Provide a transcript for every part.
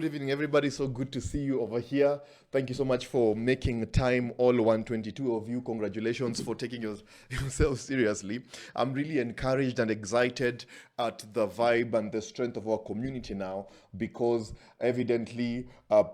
evening, everybody. So good to see you over here. Thank you so much for making time, all 122 of you. Congratulations for taking yourself seriously. I'm really encouraged and excited at the vibe and the strength of our community now, because evidently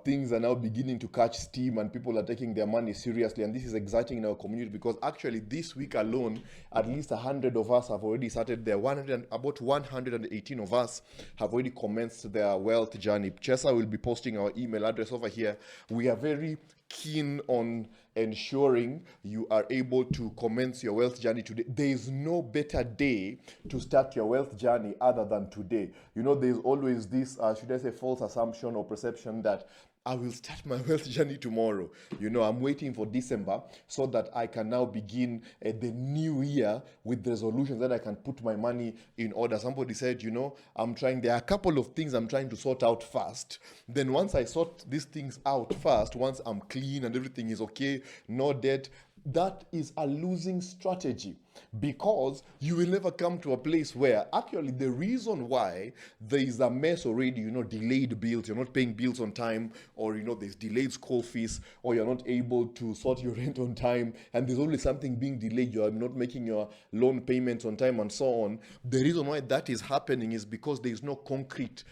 things are now beginning to catch steam and people are taking their money seriously. And this is exciting in our community because actually this week alone, at least 100 of us have already started their about 118 of us have already commenced their wealth journey. Chesa will be posting our email address over here. We are very keen on ensuring you are able to commence your wealth journey today. There is no better day to start your wealth journey other than today. You know, there's always this, should I say, false assumption or perception that I will start my wealth journey tomorrow. You know, I'm waiting for December so that I can now begin the new year with resolutions that I can put my money in order. Somebody said, you know, there are a couple of things I'm trying to sort out first. Then once I sort these things out first, once I'm clean and everything is okay, no debt, that is a losing strategy, because you will never come to a place where actually the reason why there is a mess already, you know, delayed bills, you're not paying bills on time, or, you know, there's delayed school fees, or you're not able to sort your rent on time, and there's only something being delayed, you're not making your loan payments on time and so on. The reason why that is happening is because there is no concrete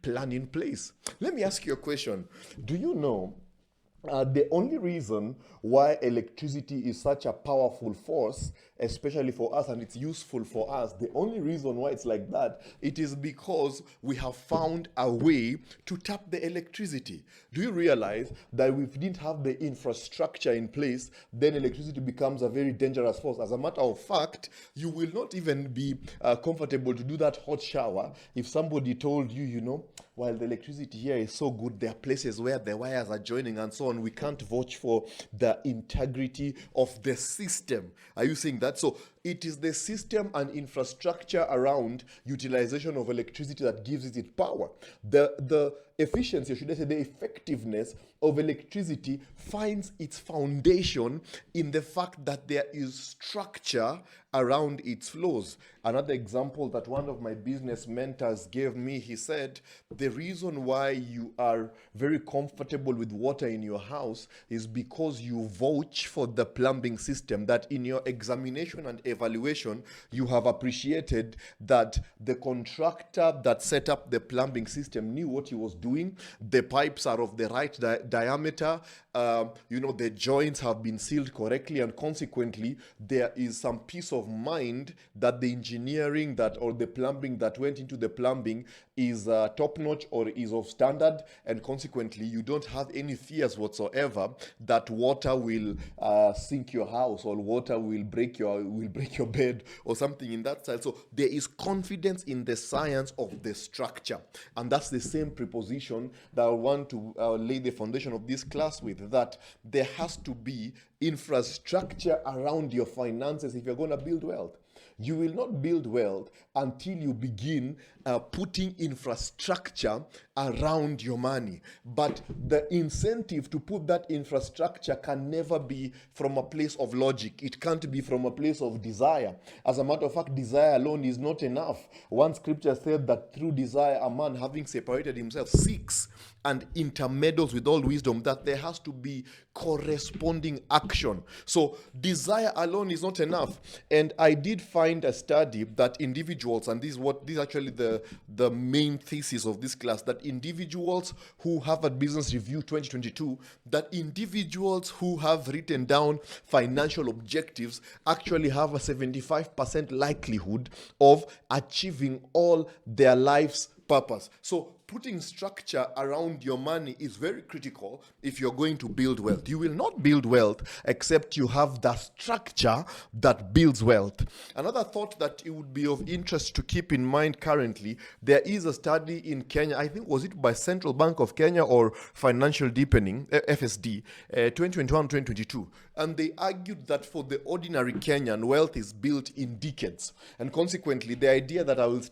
plan in place. Let me ask you a question. Do you know the only reason why electricity is such a powerful force, especially for us, and it's useful for us, the only reason why it's like that, it is because we have found a way to tap the electricity. Do you realize that if we didn't have the infrastructure in place, then electricity becomes a very dangerous force? As a matter of fact, you will not even be comfortable to do that hot shower if somebody told you, you know, while the electricity here is so good, there are places where the wires are joining and so on. We can't vouch for the integrity of the system. Are you seeing that? So it is the system and infrastructure around utilization of electricity that gives it its power. The efficiency, or should I say the effectiveness of electricity, finds its foundation in the fact that there is structure around its flows. Another example that one of my business mentors gave me, he said, the reason why you are very comfortable with water in your house is because you vouch for the plumbing system, that in your examination and evaluation, you have appreciated that the contractor that set up the plumbing system knew what he was doing. The pipes are of the right diameter. You know, the joints have been sealed correctly, and consequently, there is some peace of mind that the engineering or the plumbing that went into the plumbing is top-notch or is of standard, and consequently, you don't have any fears whatsoever that water will sink your house or water will break your bed or something in that style. So there is confidence in the science of the structure, and that's the same preposition that I want to lay the foundation of this class with, that there has to be infrastructure around your finances if you're going to build wealth. You will not build wealth until you begin putting infrastructure around your money. But the incentive to put that infrastructure can never be from a place of logic. It can't be from a place of desire. As a matter of fact, desire alone is not enough. One scripture said that through desire, a man having separated himself seeks and intermeddles with all wisdom, that there has to be corresponding action. So desire alone is not enough. And I did find a study that individuals, and this is actually the main thesis of this class, that individuals who Harvard Business Review 2022, that individuals who have written down financial objectives actually have a 75% likelihood of achieving all their life's purpose. So putting structure around your money is very critical if you're going to build wealth. You will not build wealth except you have the structure that builds wealth. Another thought that it would be of interest to keep in mind currently, there is a study in Kenya, I think was it by Central Bank of Kenya or Financial Deepening, FSD, 2021-2022, and they argued that for the ordinary Kenyan, wealth is built in decades, and consequently the idea that I will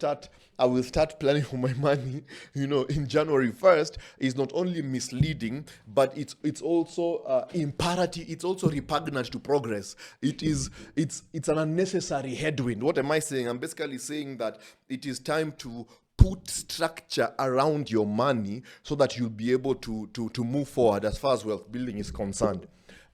start planning for my money, you know, in January 1st is not only misleading, but it's also imperative. It's also repugnant to progress. It's an unnecessary headwind. What am I saying? I'm basically saying that it is time to put structure around your money so that you'll be able to move forward as far as wealth building is concerned.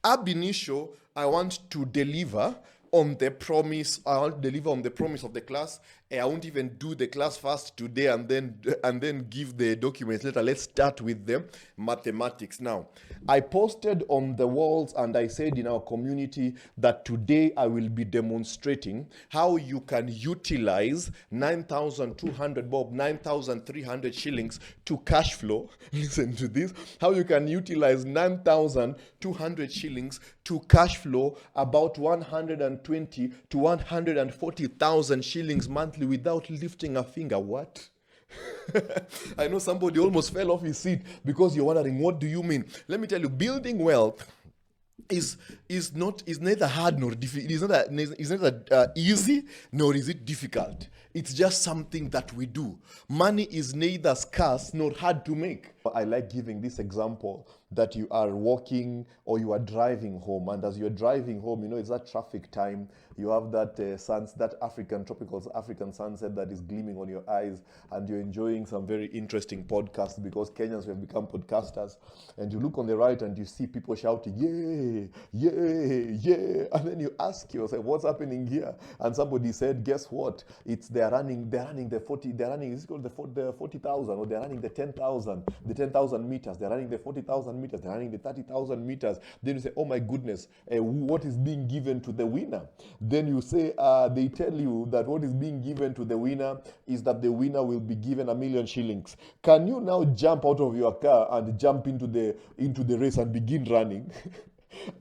Ab initio, I want to deliver on the promise. I want to deliver on the promise of the class. I won't even do the class first today and then give the documents later. Let's start with the mathematics. Now, I posted on the walls and I said in our community that today I will be demonstrating how you can utilize 9,200 bob, 9,300 shillings to cash flow. Listen to this. How you can utilize 9,200 shillings to cash flow about 120 to 140,000 shillings monthly without lifting a finger. What? I know somebody almost fell off his seat because you're wondering, what do you mean? Let me tell you, building wealth is neither hard nor difficult. It's neither easy nor is it difficult. It's just something that we do. Money is neither scarce nor hard to make. I like giving this example that you are walking or you are driving home, and as you're driving home, it's that traffic time. You have that tropical African sunset that is gleaming on your eyes, and you're enjoying some very interesting podcasts because Kenyans have become podcasters. And you look on the right and you see people shouting, "Yay, yay, yay!" And then you ask yourself, "What's happening here?" And somebody said, "Guess what? They're running the 40. They're running. It's called the 40,000, or they're running the 10,000, the 10,000 meters. They're running the 40,000 meters. They're running the 30,000 meters." Then you say, "Oh my goodness, what is being given to the winner?" Then you say, they tell you that what is being given to the winner is that the winner will be given 1,000,000 shillings. Can you now jump out of your car and jump into the race and begin running?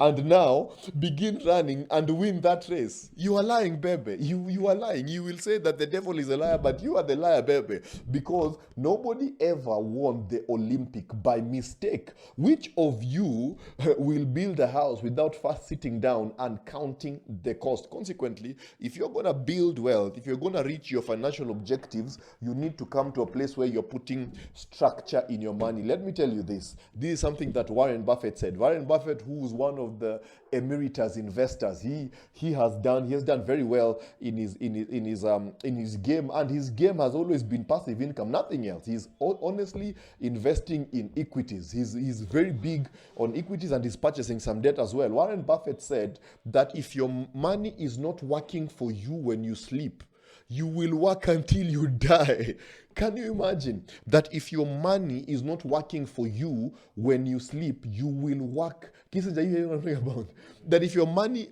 And now begin running and win that race? You are lying, baby. You are lying. You will say that the devil is a liar, but you are the liar, baby. Because nobody ever won the Olympic by mistake. Which of you will build a house without first sitting down and counting the cost? Consequently, if you're going to build wealth, if you're going to reach your financial objectives, you need to come to a place where you're putting structure in your money. Let me tell you this. This is something that Warren Buffett said. Warren Buffett, who is one of the emeritus investors, he has done very well in his game, and his game has always been passive income, nothing else. He's honestly investing in equities. He's very big on equities, and he's purchasing some debt as well. Warren Buffett said that if your money is not working for you when you sleep, you will work until you die. Can you imagine that if your money is not working for you when you sleep, you will work? That if your money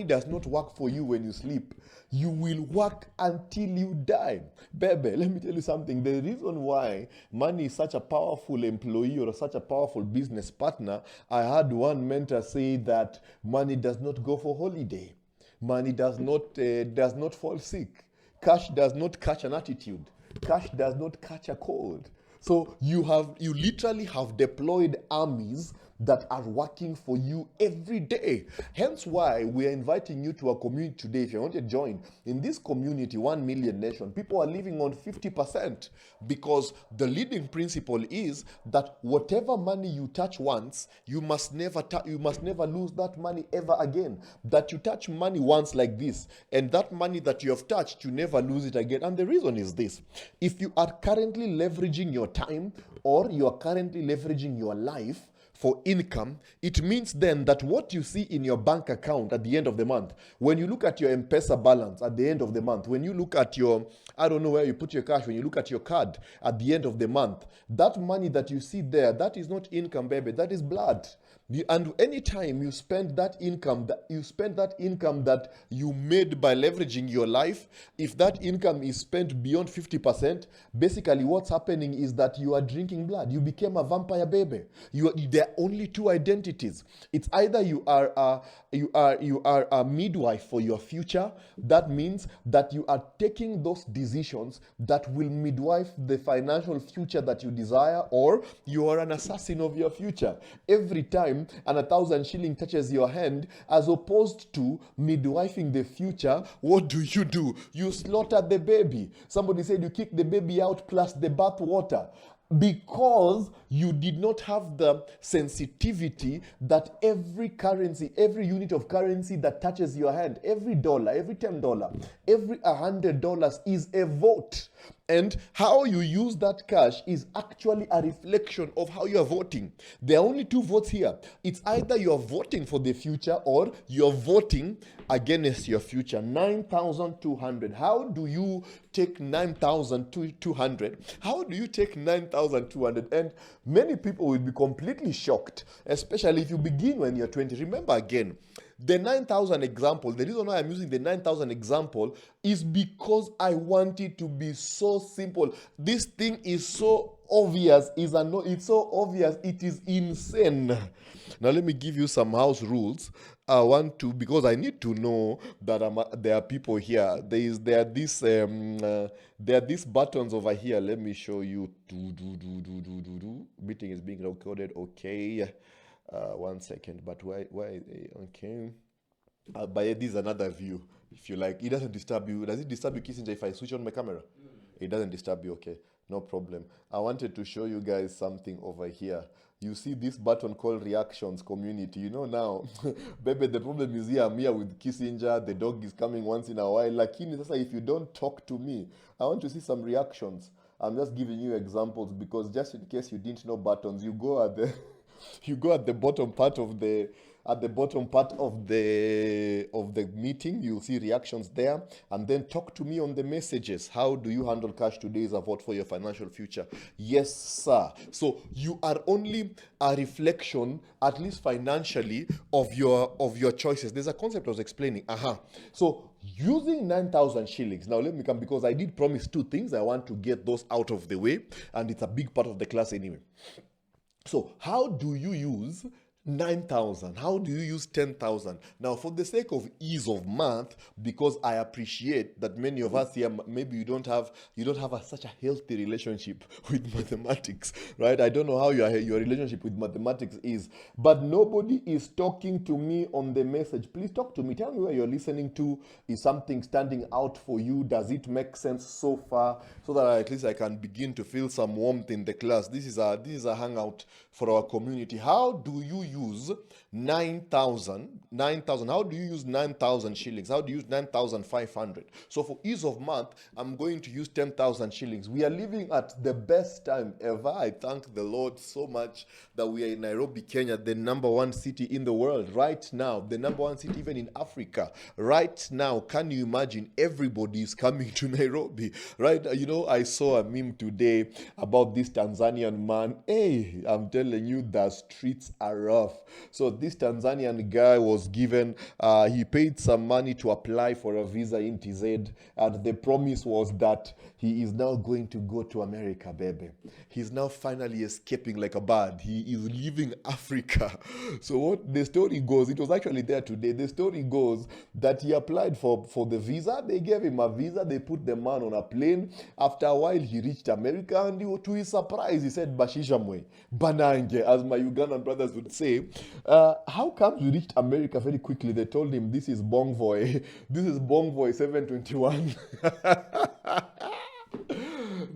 does not work for you when you sleep, you will work until you die. Baby, let me tell you something. The reason why money is such a powerful employee or such a powerful business partner, I had one mentor say that money does not go for holiday. Money does not fall sick. Cash does not catch an attitude. Cash does not catch a cold. So you literally have deployed armies that are working for you every day. Hence why we are inviting you to our community today. If you want to join in this community, 1 million nation, people are living on 50%, because the leading principle is that whatever money you touch once, you must never lose that money ever again. That you touch money once like this, and that money that you have touched, you never lose it again. And the reason is this: if you are currently leveraging your time, or you are currently leveraging your life for income, it means then that what you see in your bank account at the end of the month, when you look at your M-Pesa balance at the end of the month, when you look at your, I don't know where you put your cash, when you look at your card at the end of the month, that money that you see there, that is not income, baby, that is blood. And anytime you spend that income that you made by leveraging your life, if that income is spent beyond 50%, basically what's happening is that you are drinking blood. You became a vampire, baby. There are only two identities. It's either you are a midwife for your future. That means that you are taking those decisions that will midwife the financial future that you desire, or you are an assassin of your future. Every time and 1,000 shilling touches your hand, as opposed to midwifing the future, what do? You slaughter the baby. Somebody said you kick the baby out plus the bath water. because you did not have the sensitivity that every currency, every unit of currency that touches your hand, every dollar, every $10, every $100 is a vote. And how you use that cash is actually a reflection of how you are voting. There are only two votes here. It's either you are voting for the future or you're voting against your future. 9,200. How do you take 9,200? How do you take 9,200? And many people will be completely shocked, especially if you begin when you're 20. Remember again, the 9,000 example, the reason why I'm using the 9,000 example is because I want it to be so simple. This thing is so obvious. It's so obvious. It is insane. Now let me give you some house rules. I want to, because I need to know that there are people here. There are these buttons over here. Let me show you. Meeting is being recorded. Okay. 1 second, but why okay. But this is another view, if you like. It doesn't disturb you. Does it disturb you, Kissinger, if I switch on my camera? It doesn't disturb you. Okay, no problem. I wanted to show you guys something over here. You see this button called reactions community. You know now, baby, the problem is here. I'm here with Kissinger. The dog is coming once in a while. Lakini sasa, if you don't talk to me, I want to see some reactions. I'm just giving you examples because just in case you didn't know buttons, you go at the bottom part of the meeting. You'll see reactions there, and then talk to me on the messages. How do you handle cash today is a vote for your financial future. Yes, sir. So you are only a reflection, at least financially, of your choices. There's a concept I was explaining. So using 9,000 shillings. Now let me come, because I did promise two things. I want to get those out of the way, and it's a big part of the class anyway. So how do you use 9,000? How do you use 10,000? Now, for the sake of ease of math, because I appreciate that many of us here, maybe you don't have such a healthy relationship with mathematics, right? I don't know how your relationship with mathematics is, but nobody is talking to me on the message. Please talk to me. Tell me where you're listening to. Is something standing out for you? Does it make sense so far? So that at least I can begin to feel some warmth in the class. This is a hangout for our community. How do you use 9,000? How do you use 9,000 shillings? How do you use 9,500? So for ease of math, I'm going to use 10,000 shillings. We are living at the best time ever. I thank the Lord so much that we are in Nairobi, Kenya, the number one city in the world right now, the number one city even in Africa right now. Can you imagine? Everybody is coming to Nairobi, right? You know, I saw a meme today about this Tanzanian man. Hey, I'm telling you, the streets are rough. So this Tanzanian guy was given, he paid some money to apply for a visa in TZ, and the promise was that he is now going to go to America, baby. He's now finally escaping like a bird. He is leaving Africa. So what the story goes, it was actually there today. The story goes that he applied for the visa. They gave him a visa. They put the man on a plane. After a while, he reached America, and to his surprise, he said, "Bashishamwe, banange," as my Ugandan brothers would say. How come we reached America very quickly? They told him, "This is Bongvoy. This is Bongvoy 721."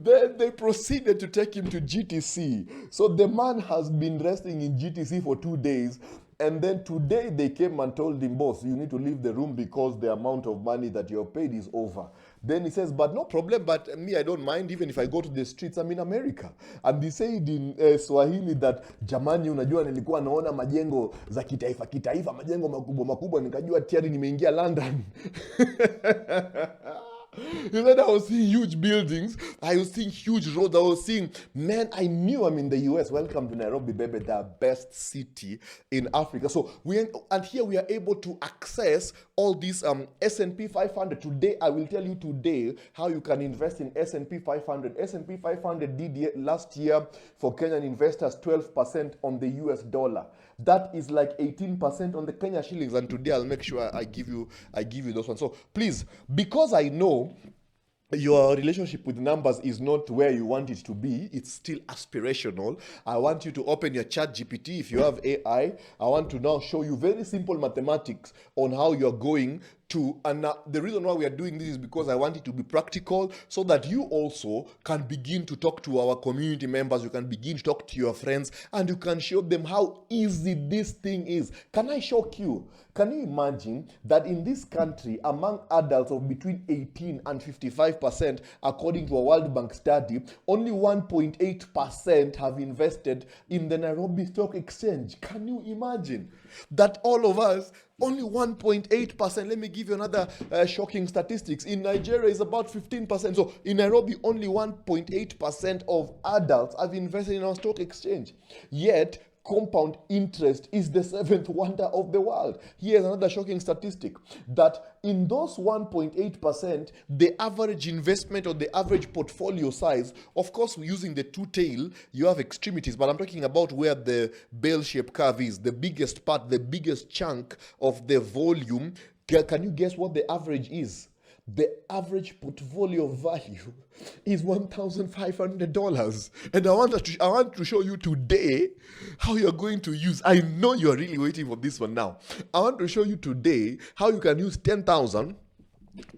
Then they proceeded to take him to GTC. So the man has been resting in GTC for 2 days. And then today they came and told him, "Boss, you need to leave the room because the amount of money that you're paid is over." Then he says, "But no problem, but me, I don't mind even if I go to the streets, I'm in America." And he said in Swahili that, "Jamani, unajua nilikuwa naona majengo za kitaifa, majengo makubwa, nikajua tayari nimeingia London." He said, "I was seeing huge buildings. I was seeing huge roads. I was seeing, man, I knew I'm in the US. Welcome to Nairobi, baby, the best city in Africa." So here we are able to access all these S&P 500. Today, I will tell you today how you can invest in S&P 500. S&P 500 did last year for Kenyan investors 12% on the US dollar. That is like 18% on the Kenya shillings. And today I'll make sure I give you those ones. So please, because I know your relationship with numbers is not where you want it to be, it's still aspirational, I want you to open your chat GPT if you have AI. I want to now show you very simple mathematics on how you're going and the reason why we are doing this is because I want it to be practical, so that you also can begin to talk to our community members, you can begin to talk to your friends, and you can show them how easy this thing is. Can I shock you? Can you imagine that in this country, among adults of between 18 and 55%, according to a World Bank study, only 1.8% have invested in the Nairobi Stock Exchange? Can you imagine that all of us, only 1.8%? Let me give you another shocking statistics. In Nigeria, is about 15%. So in Nairobi, only 1.8% of adults have invested in our stock exchange. Yet, compound interest is the seventh wonder of the world. Here's another shocking statistic, that in those 1.8%, the average investment or the average portfolio size, of course, using the two-tail, you have extremities, but I'm talking about where the bell-shaped curve is, the biggest part, the biggest chunk of the volume. Can you guess what the average is? The average portfolio value is $1,500. And I want to show you today how you're going to use, I know you're really waiting for this one now. I want to show you today how you can use 10,000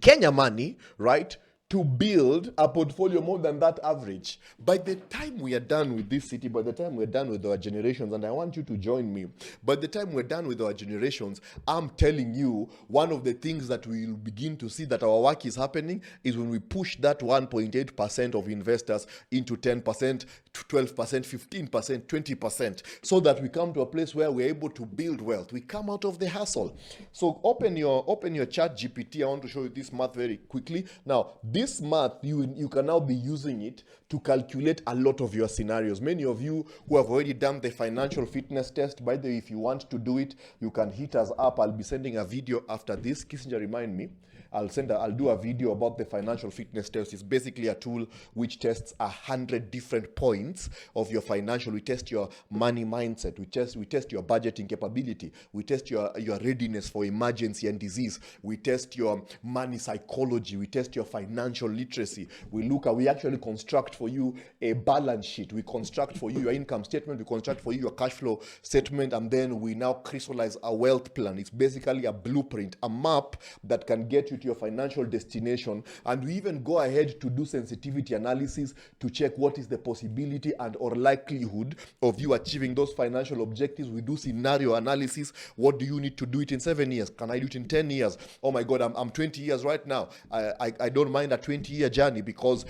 Kenya money, right, to build a portfolio more than that average. By the time we are done with this city, by the time we're done with our generations, and I want you to join me, by the time we're done with our generations, I'm telling you, one of the things that we will begin to see that our work is happening is when we push that 1.8% of investors into 10%, 12%, 15%, 20%, so that we come to a place where we're able to build wealth. We come out of the hustle. So open your chat GPT. I want to show you this math very quickly. Now, this math, you can now be using it to calculate a lot of your scenarios. Many of you who have already done the financial fitness test, by the way, if you want to do it, you can hit us up. I'll be sending a video after this. Kissinger, remind me. I'll do a video about the financial fitness test. It's basically a tool which tests 100 different points of your financial. We test your money mindset. We test your budgeting capability. We test your readiness for emergency and disease. We test your money psychology. We test your financial literacy. We actually construct for you a balance sheet. We construct for you your income statement. We construct for you your cash flow statement, and then we now crystallize a wealth plan. It's basically a blueprint, a map that can get you to your financial destination. And we even go ahead to do sensitivity analysis to check what is the possibility and or likelihood of you achieving those financial objectives. We do scenario analysis. What do you need to do it in 7 years? Can I do it in 10 years? Oh my God, I'm 20 years right now. I don't mind a 20-year journey, because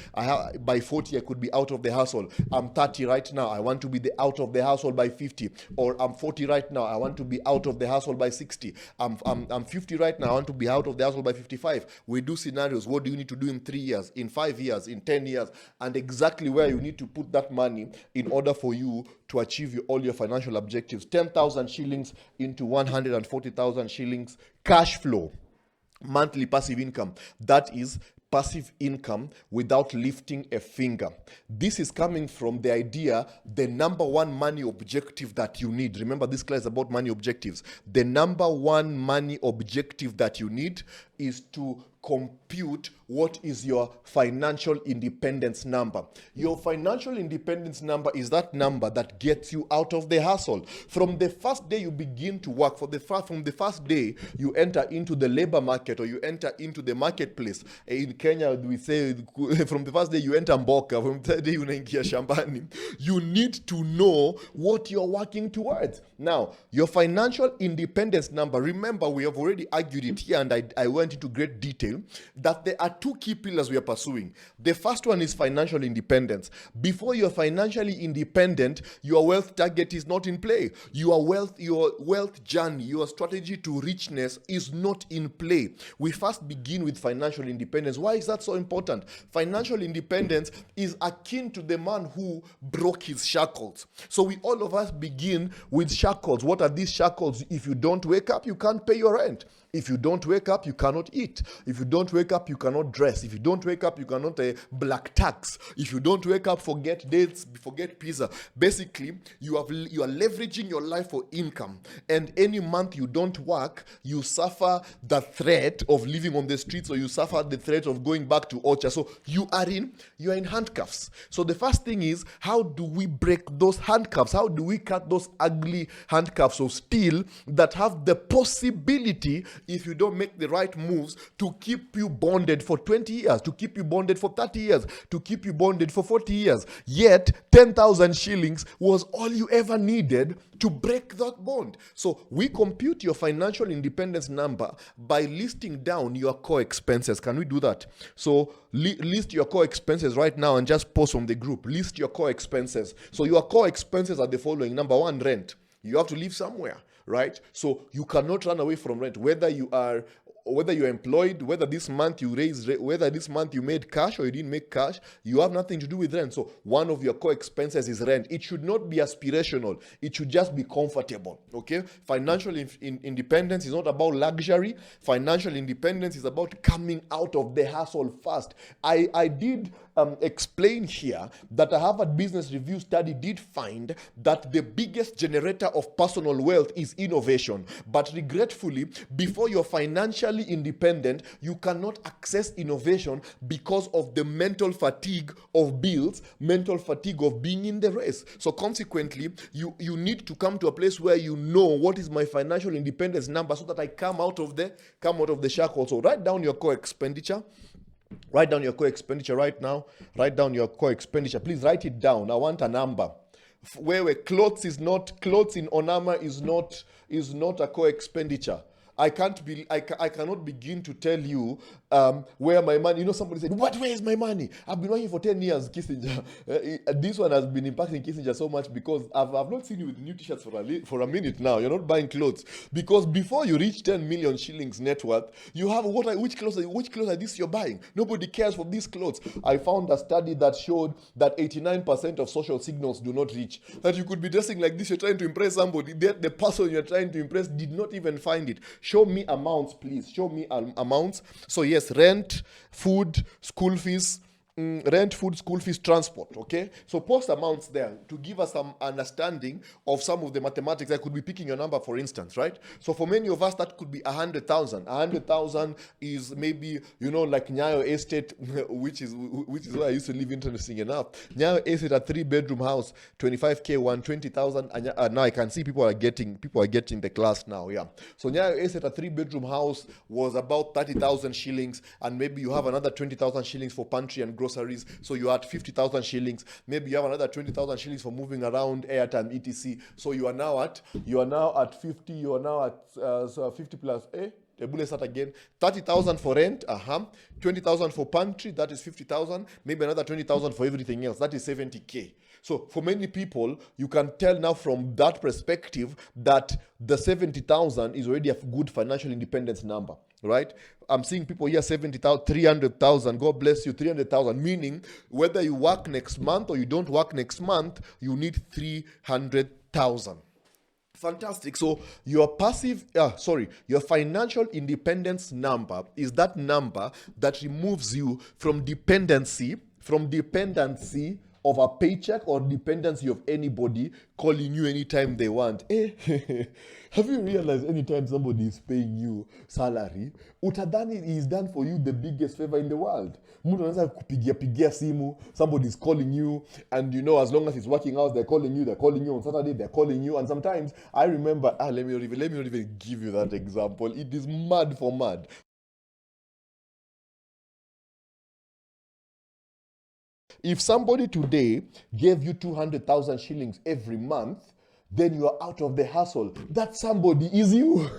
by 40 I could be out of the hustle. I'm 30 right now. I want to be out of the hustle by 50. Or I'm 40 right now. I want to be out of the hustle by 60. I'm 50 right now. I want to be out of the hustle by 55. We do scenarios. What do you need to do in 3 years, in 5 years, in 10 years, and exactly where you need to put that money in order for you to achieve all your financial objectives. 10,000 shillings into 140,000 shillings cash flow, monthly passive income. That is passive income without lifting a finger. This is coming from the idea, the number one money objective that you need. Remember, this class is about money objectives. The number one money objective that you need is to compute what is your financial independence number. Your financial independence number is that number that gets you out of the hustle. From the first day you begin to work, from the first day you enter into the labor market, or you enter into the marketplace. In Kenya, we say from the first day you enter mboka, from the third day you unaingia shambani. You need to know what you're working towards. Now, your financial independence number, remember, we have already argued it here, and I went into great detail that there are two key pillars we are pursuing. The first one is financial independence. Before you're financially independent, your wealth target is not in play. Your wealth journey, your strategy to richness is not in play. We first begin with financial independence. Why is that so important? Financial independence is akin to the man who broke his shackles. So all of us begin with shackles. What are these shackles? If you don't wake up, you can't pay your rent. If you don't wake up, you cannot eat. If you don't wake up, you cannot dress. If you don't wake up, you cannot black tax. If you don't wake up, forget dates, forget pizza. Basically, you are leveraging your life for income. And any month you don't work, you suffer the threat of living on the streets, or you suffer the threat of going back to Ocha. So you are in handcuffs. So the first thing is, how do we break those handcuffs? How do we cut those ugly handcuffs of steel that have the possibility if you don't make the right moves to keep you bonded for 20 years, to keep you bonded for 30 years, to keep you bonded for 40 years. Yet 10,000 shillings was all you ever needed to break that bond. So we compute your financial independence number by listing down your core expenses. Can we do that? So list your core expenses right now and just post on the group. List your core expenses. So your core expenses are the following. Number one, rent. You have to live somewhere, right? So you cannot run away from rent, whether you're employed, whether this month you whether this month you made cash or you didn't make cash, you have nothing to do with rent. So one of your core expenses is rent. It should not be aspirational. It should just be comfortable, okay? Financial independence is not about luxury. Financial independence is about coming out of the hustle fast. I did explain here that a Harvard Business Review study did find that the biggest generator of personal wealth is innovation. But regretfully, before you're financially independent, you cannot access innovation because of the mental fatigue of bills, mental fatigue of being in the race. So consequently, you need to come to a place where you know what is my financial independence number so that I come out of the shackles. So write down your core expenditure. Write down your core expenditure right now. Write down your core expenditure. Please write it down. I want a number. Where clothes in ONAMA is not a core expenditure. I cannot begin to tell you where my money. Somebody said, where is my money? I've been working for 10 years, Kissinger. This one has been impacting Kissinger so much because I've not seen you with new t-shirts for a minute now. You're not buying clothes. Because before you reach 10 million shillings net worth, you have which clothes are these you're buying? Nobody cares for these clothes. I found a study that showed that 89% of social signals do not reach. That you could be dressing like this, you're trying to impress somebody. The person you're trying to impress did not even find it. Show me amounts, please. Show me amounts. So yes, rent, food, school fees, transport, okay? So post amounts there to give us some understanding of some of the mathematics. I could be picking your number, for instance, right? So for many of us, that could be 100,000. 100,000 is maybe, like Nyayo Estate, which is where I used to live, interesting enough. Nyayo Estate, a 3-bedroom house, 25K, 120,000. Now I can see people are getting the class now, yeah. So Nyayo Estate, a 3-bedroom house was about 30,000 shillings, and maybe you have another 20,000 shillings for pantry and groceries, so you are at 50,000 shillings. Maybe you have another 20,000 shillings for moving around, airtime, etc. So you are now at 50. You are now at 50 plus the bullet start again. 30,000 for rent, 20,000 for pantry, that is 50,000. Maybe another 20,000 for everything else, that is 70K. So for many people, you can tell now from that perspective that the 70,000 is already a good financial independence number, right? I'm seeing people here 70,000, 300,000. God bless you, 300,000. Meaning whether you work next month or you don't work next month, you need 300,000. Fantastic. So your financial independence number is that number that removes you from dependency of a paycheck or dependency of anybody calling you anytime they want. Have you realized anytime somebody is paying you salary, utadhani is done for you the biggest favor in the world? Mtu anaweza kupigia simu, somebody is calling you, and as long as it's working out, they're calling you on Saturday, they're calling you, and sometimes I remember, let me not even give you that example. It is mad for mad. If somebody today gave you 200,000 shillings every month, then you are out of the hustle. That somebody is you.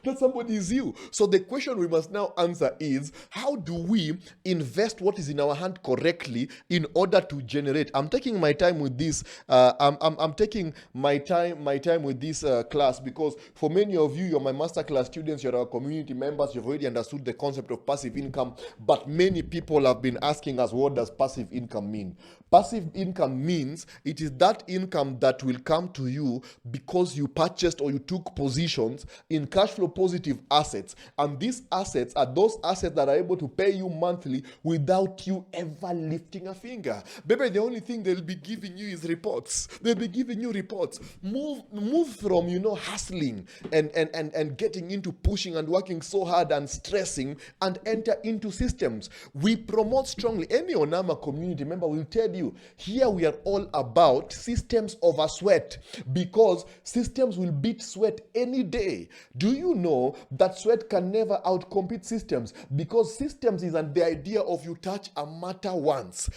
That somebody is you. So the question we must now answer is, how do we invest what is in our hand correctly in order to generate? I'm taking my time with this. I'm taking my time with this class because for many of you, you're my masterclass students, you're our community members, you've already understood the concept of passive income. But many people have been asking us, what does passive income mean? Passive income means it is that income that will come to you because you purchased or you took positions in cash flow positive assets. And these assets are those assets that are able to pay you monthly without you ever lifting a finger. Baby, the only thing they'll be giving you is reports. They'll be giving you reports. Move from, hustling and getting into pushing and working so hard and stressing and enter into systems. We promote strongly. Any ONAMA community member will tell you, here we are all about systems over sweat because systems will beat sweat any day. Do you you know that sweat can never outcompete systems? Because systems is the idea of you touch a matter once.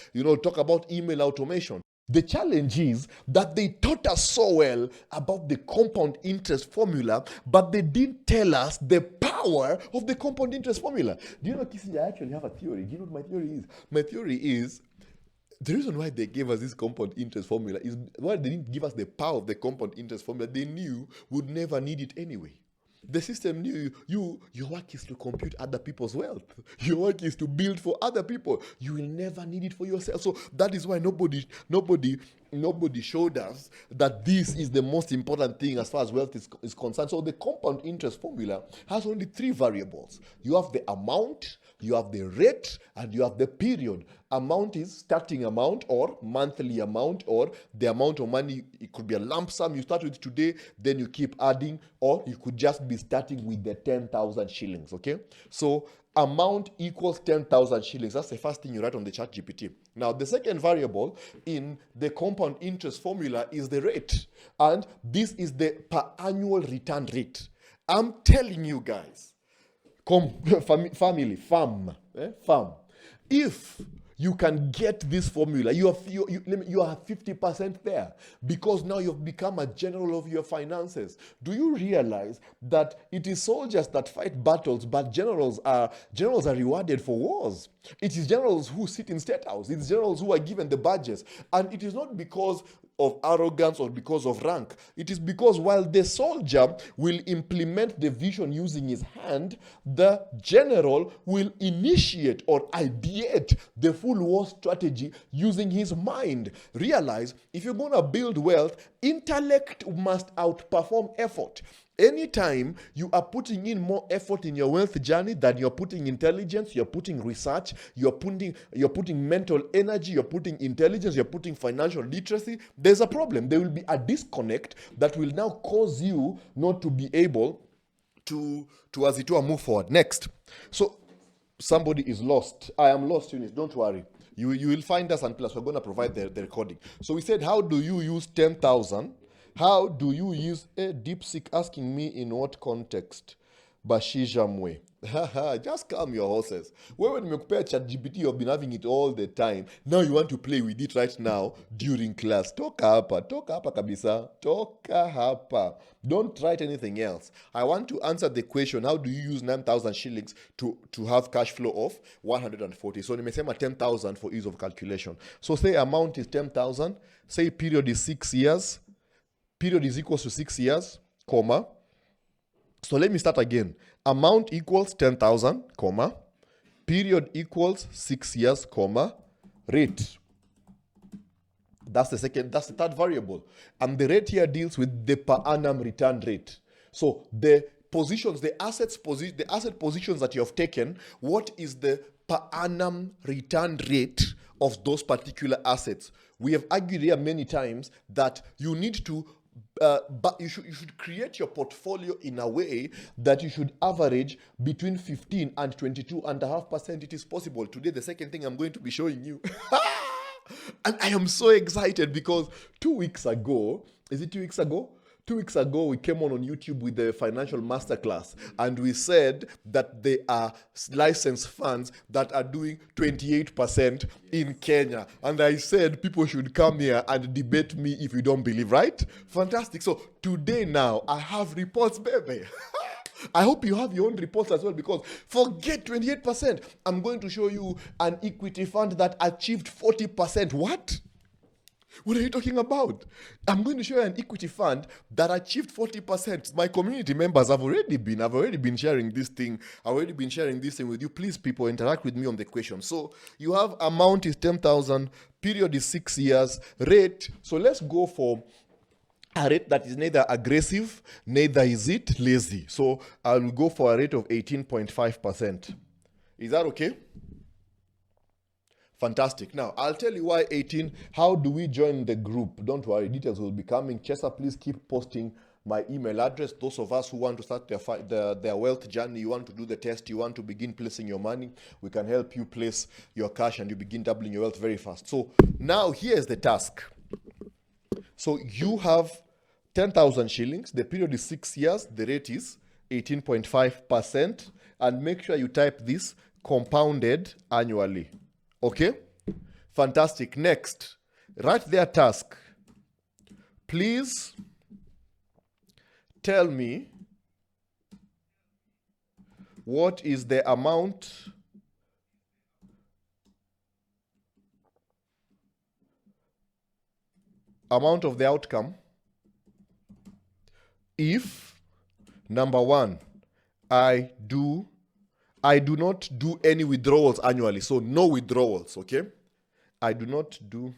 Talk about email automation. The challenge is that they taught us so well about the compound interest formula, but they didn't tell us the power of the compound interest formula. Do you know, Kissinger, I actually have a theory. Do you know what my theory is? My theory is the reason why they gave us this compound interest formula is why they didn't give us the power of the compound interest formula. They knew we'd never need it anyway. The system knew your work is to compute other people's wealth. Your work is to build for other people. You will never need it for yourself. So that is why nobody showed us that this is the most important thing as far as wealth is concerned. So the compound interest formula has only 3 variables. You have the amount, you have the rate, and you have the period. Amount is starting amount or monthly amount or the amount of money. It could be a lump sum you start with today, then you keep adding, or you could just be starting with the 10,000 shillings, okay? So amount equals 10,000 shillings. That's the first thing you write on the chat GPT. Now, the second variable in the compound interest formula is the rate. And this is the per annual return rate. I'm telling you guys, farm. If you can get this formula, you are 50% there, because now you've become a general of your finances. Do you realize that it is soldiers that fight battles, but generals are rewarded for wars? It is generals who sit in state house. It's generals who are given the badges, and it is not because of arrogance or because of rank. It is because while the soldier will implement the vision using his hand, the general will initiate or ideate the full war strategy using his mind. Realize, if you're going to build wealth, intellect must outperform effort. Anytime you are putting in more effort in your wealth journey than you're putting intelligence, you're putting research, you're putting mental energy, you're putting intelligence, you're putting financial literacy, there's a problem. There will be a disconnect that will now cause you not to be able to as it were, move forward. Next. So somebody is lost. I am lost, Eunice. Don't worry. You will find us, and plus we're going to provide the recording. So we said, how do you use 10,000? How do you use a DeepSeek asking me in what context? Bashija Mwe. Just calm your horses. When you compare ChatGPT, you've been having it all the time. Now you want to play with it right now during class. Toka hapa kabisa. Toka hapa. Don't write anything else. I want to answer the question, how do you use 9,000 shillings to have cash flow of 140? So nimesema 10,000 for ease of calculation. So say amount is 10,000. Say period is 6 years. Period is equals to 6 years, comma. So let me start again. Amount equals 10,000, comma. Period equals 6 years, comma. Rate. That's the third variable. And the rate here deals with the per annum return rate. So the asset positions that you have taken, what is the per annum return rate of those particular assets? We have argued here many times that you need to but you should create your portfolio in a way that you should average between 15 and 22.5%. It is possible. Today, the second thing I'm going to be showing you. And I am so excited because 2 weeks ago, is it 2 weeks ago? 2 weeks ago, we came on YouTube with the financial masterclass, and we said that there are licensed funds that are doing 28% in Kenya. And I said people should come here and debate me if you don't believe, right? Fantastic. So today now, I have reports, baby. I hope you have your own reports as well, because forget 28%. I'm going to show you an equity fund that achieved 40%. What? What are you talking about? I'm going to show you an equity fund that achieved 40%. My community members I've already been sharing this thing. I've already been sharing this thing with you. Please, people, interact with me on the question. So you have amount is 10,000, period is 6 years, rate. So let's go for a rate that is neither aggressive, neither is it lazy. So I will go for a rate of 18.5%. Is that okay? Fantastic. Now, I'll tell you why 18. How do we join the group? Don't worry, details will be coming. Chesa, please keep posting my email address. Those of us who want to start their wealth journey, you want to do the test, you want to begin placing your money, we can help you place your cash and you begin doubling your wealth very fast. So now here's the task. So you have 10,000 shillings. The period is 6 years. The rate is 18.5%. And make sure you type this compounded annually. Okay? Fantastic. Next, write their task. Please tell me what is the amount of the outcome if, number one, I do not do any withdrawals annually. So no withdrawals, okay? I do not do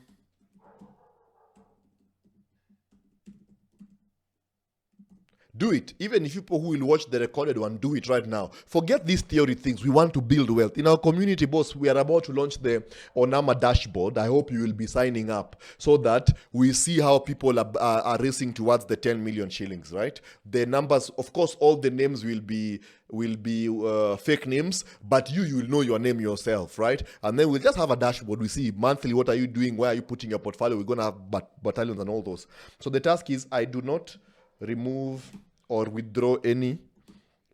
it. Even if people who will watch the recorded one, do it right now. Forget these theory things. We want to build wealth. In our community, boss, we are about to launch the ONAMA dashboard. I hope you will be signing up so that we see how people are racing towards the 10 million shillings, right? The numbers, of course, all the names will be fake names, but you will know your name yourself, right? And then we'll just have a dashboard. We see monthly, what are you doing? Where are you putting your portfolio? We're going to have battalions and all those. So the task is, I do not remove or withdraw any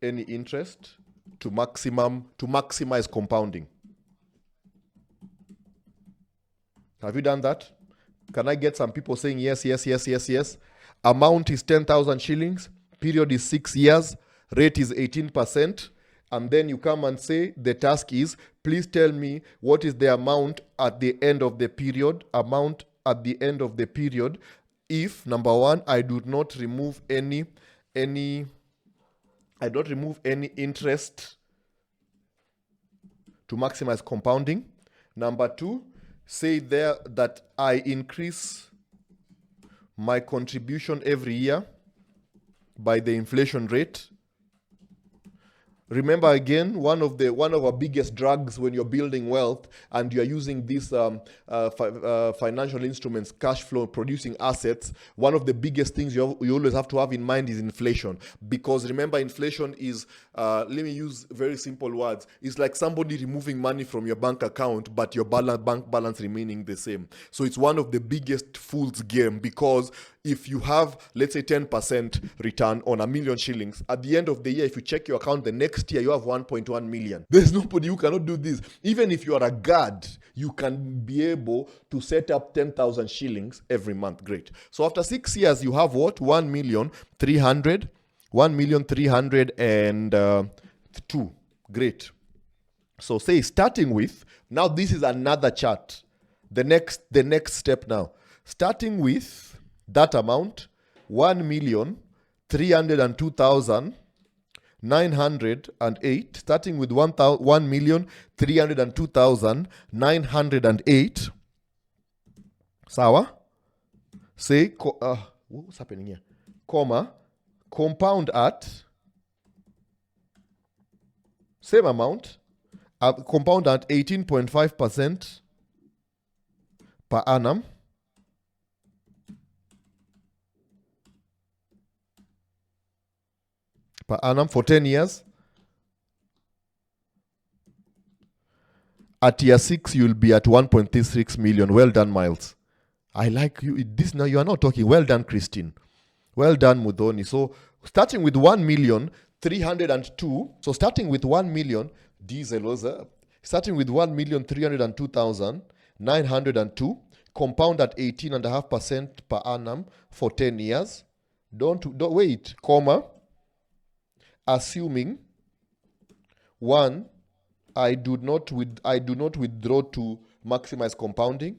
interest to maximize compounding. Have you done that? Can I get some people saying yes, yes, yes, yes, yes? Amount is 10,000 shillings. Period is 6 years. Rate is 18%. And then you come and say, the task is, please tell me what is the amount at the end of the period. Amount at the end of the period if, number one, I do not remove any interest to maximize compounding. Number two, say there that I increase my contribution every year by the inflation rate. Remember again, one of our biggest drugs when you're building wealth and you're using these financial instruments, cash flow producing assets, one of the biggest things you always have to have in mind is inflation. Because remember, inflation is, let me use very simple words, it's like somebody removing money from your bank account, but your bank balance remaining the same. So it's one of the biggest fool's game, because if you have, let's say, 10% return on a million shillings, at the end of the year, if you check your account the next year, you have 1.1 million. There's nobody who cannot do this. Even if you are a guard, you can be able to set up 10,000 shillings every month. Great. So after 6 years, you have what? 1,302. Great. So say starting with, now this is another chart. The next step now. Starting with that amount, 1,302,908, starting with 1,302,908. Sawa? Say, what's happening here? Comma, compound at, same amount, compound at 18.5% per annum. Per annum for 10 years. At year 6, you'll be at 1.36 million. Well done, Miles. I like you. This now you are not talking. Well done, Christine. Well done, Mudoni. So starting with 1,302,000. So starting with 1 million, diesel was starting with 1,302,902. Compound at 18.5% per annum for 10 years. Don't wait, comma. Assuming, one, I do not withdraw to maximize compounding.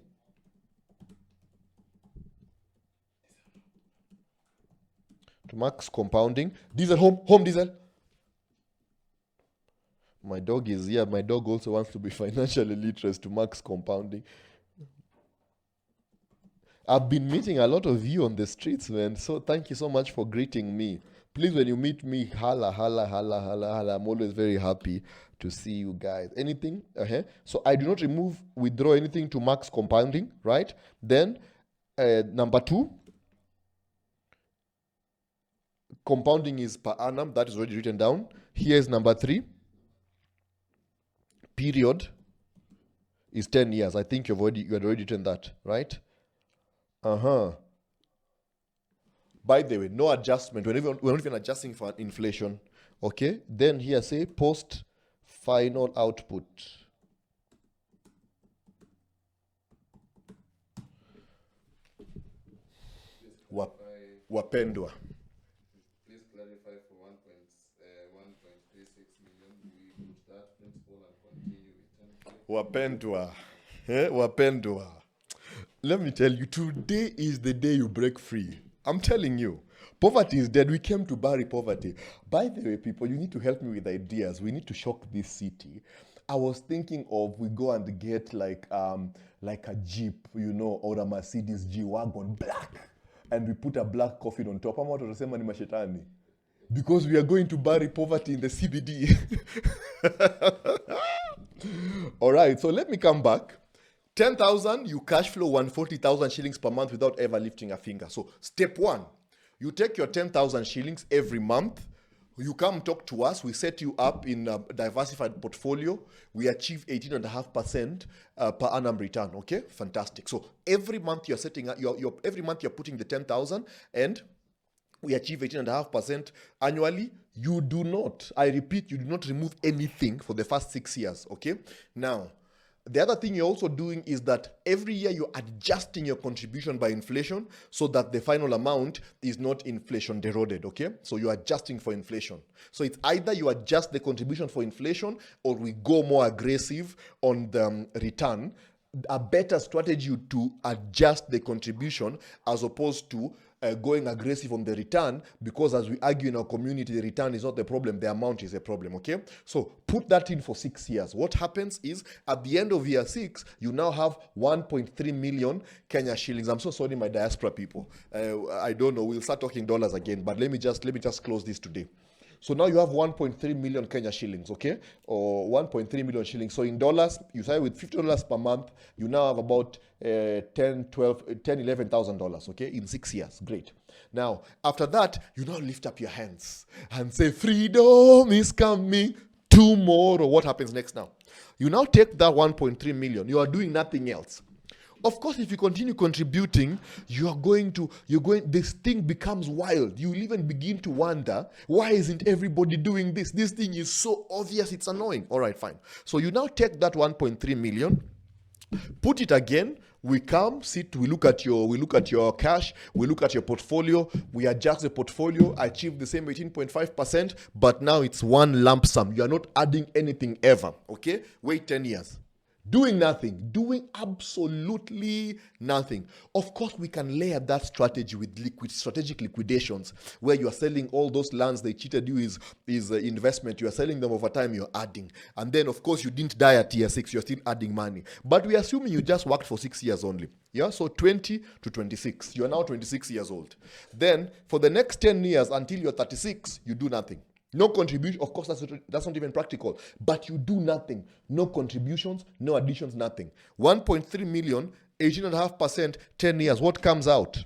To max compounding. Diesel, home diesel. My dog is here. My dog also wants to be financially literate to max compounding. I've been meeting a lot of you on the streets, man. So thank you so much for greeting me. Please, when you meet me, holla, holla, holla, holla, holla. I'm always very happy to see you guys. Anything? So I do not withdraw anything to max compounding, right? Then, number two, compounding is per annum. That is already written down. Here's number three. Period is 10 years. I think you had already written that, right? By the way, no adjustment. We're not even adjusting for inflation. Okay, then here say post final output. Wapendwa. Please clarify for 1.36 million. We put that principal and continue with 10K. Wapendwa. Wapendwa. Let me tell you, today is the day you break free. I'm telling you. Poverty is dead. We came to bury poverty. By the way, people, you need to help me with ideas. We need to shock this city. I was thinking of we go and get like a Jeep, you know, or a Mercedes G-Wagon, black. And we put a black coffin on top. Ama tutasema ni mashetani. Because we are going to bury poverty in the CBD. All right, so let me come back. 10,000, you cash flow 140,000 shillings per month without ever lifting a finger. So step one, you take your 10,000 shillings every month. You come talk to us. We set you up in a diversified portfolio. We achieve 18.5% per annum return. Okay, fantastic. So every month you're setting up. Every month you're putting the 10,000, and we achieve 18.5% annually. You do not. I repeat, you do not remove anything for the first 6 years. Okay. Now, the other thing you're also doing is that every year you're adjusting your contribution by inflation so that the final amount is not inflation eroded, okay? So you're adjusting for inflation. So it's either you adjust the contribution for inflation or we go more aggressive on the return. A better strategy to adjust the contribution as opposed to going aggressive on the return, because as we argue in our community, the return is not the problem, the amount is a problem, okay? So put that in for 6 years. What happens is at the end of year 6, you now have 1.3 million Kenya shillings. I'm so sorry, my diaspora people. I don't know, we'll start talking dollars again, but let me just close this today. So now you have 1.3 million Kenya shillings, okay? Or 1.3 million shillings. So in dollars, you start with $50 per month. You now have about $11,000, okay? In 6 years. Great. Now, after that, you now lift up your hands and say, freedom is coming tomorrow. What happens next now? You now take that 1.3 million. You are doing nothing else. Of course, if you continue contributing, this thing becomes wild. You will even begin to wonder, why isn't everybody doing this? This thing is so obvious, it's annoying. All right, fine. So you now take that 1.3 million, put it again. We come, sit, we look at your cash, we look at your portfolio, we adjust the portfolio, achieve the same 18.5%, but now it's one lump sum. You are not adding anything ever, okay? Wait 10 years. Doing nothing, doing absolutely nothing. Of course, we can layer that strategy with strategic liquidations, where you are selling all those lands they cheated you is investment. You are selling them over time, you're adding. And then, of course, you didn't die at year 6, you're still adding money. But we are assuming you just worked for 6 years only. Yeah, so 20 to 26. You are now 26 years old. Then, for the next 10 years until you're 36, you do nothing. No contribution. Of course, that's not even practical. But you do nothing. No contributions, no additions, nothing. 1.3 million, 18.5%, 10 years. What comes out?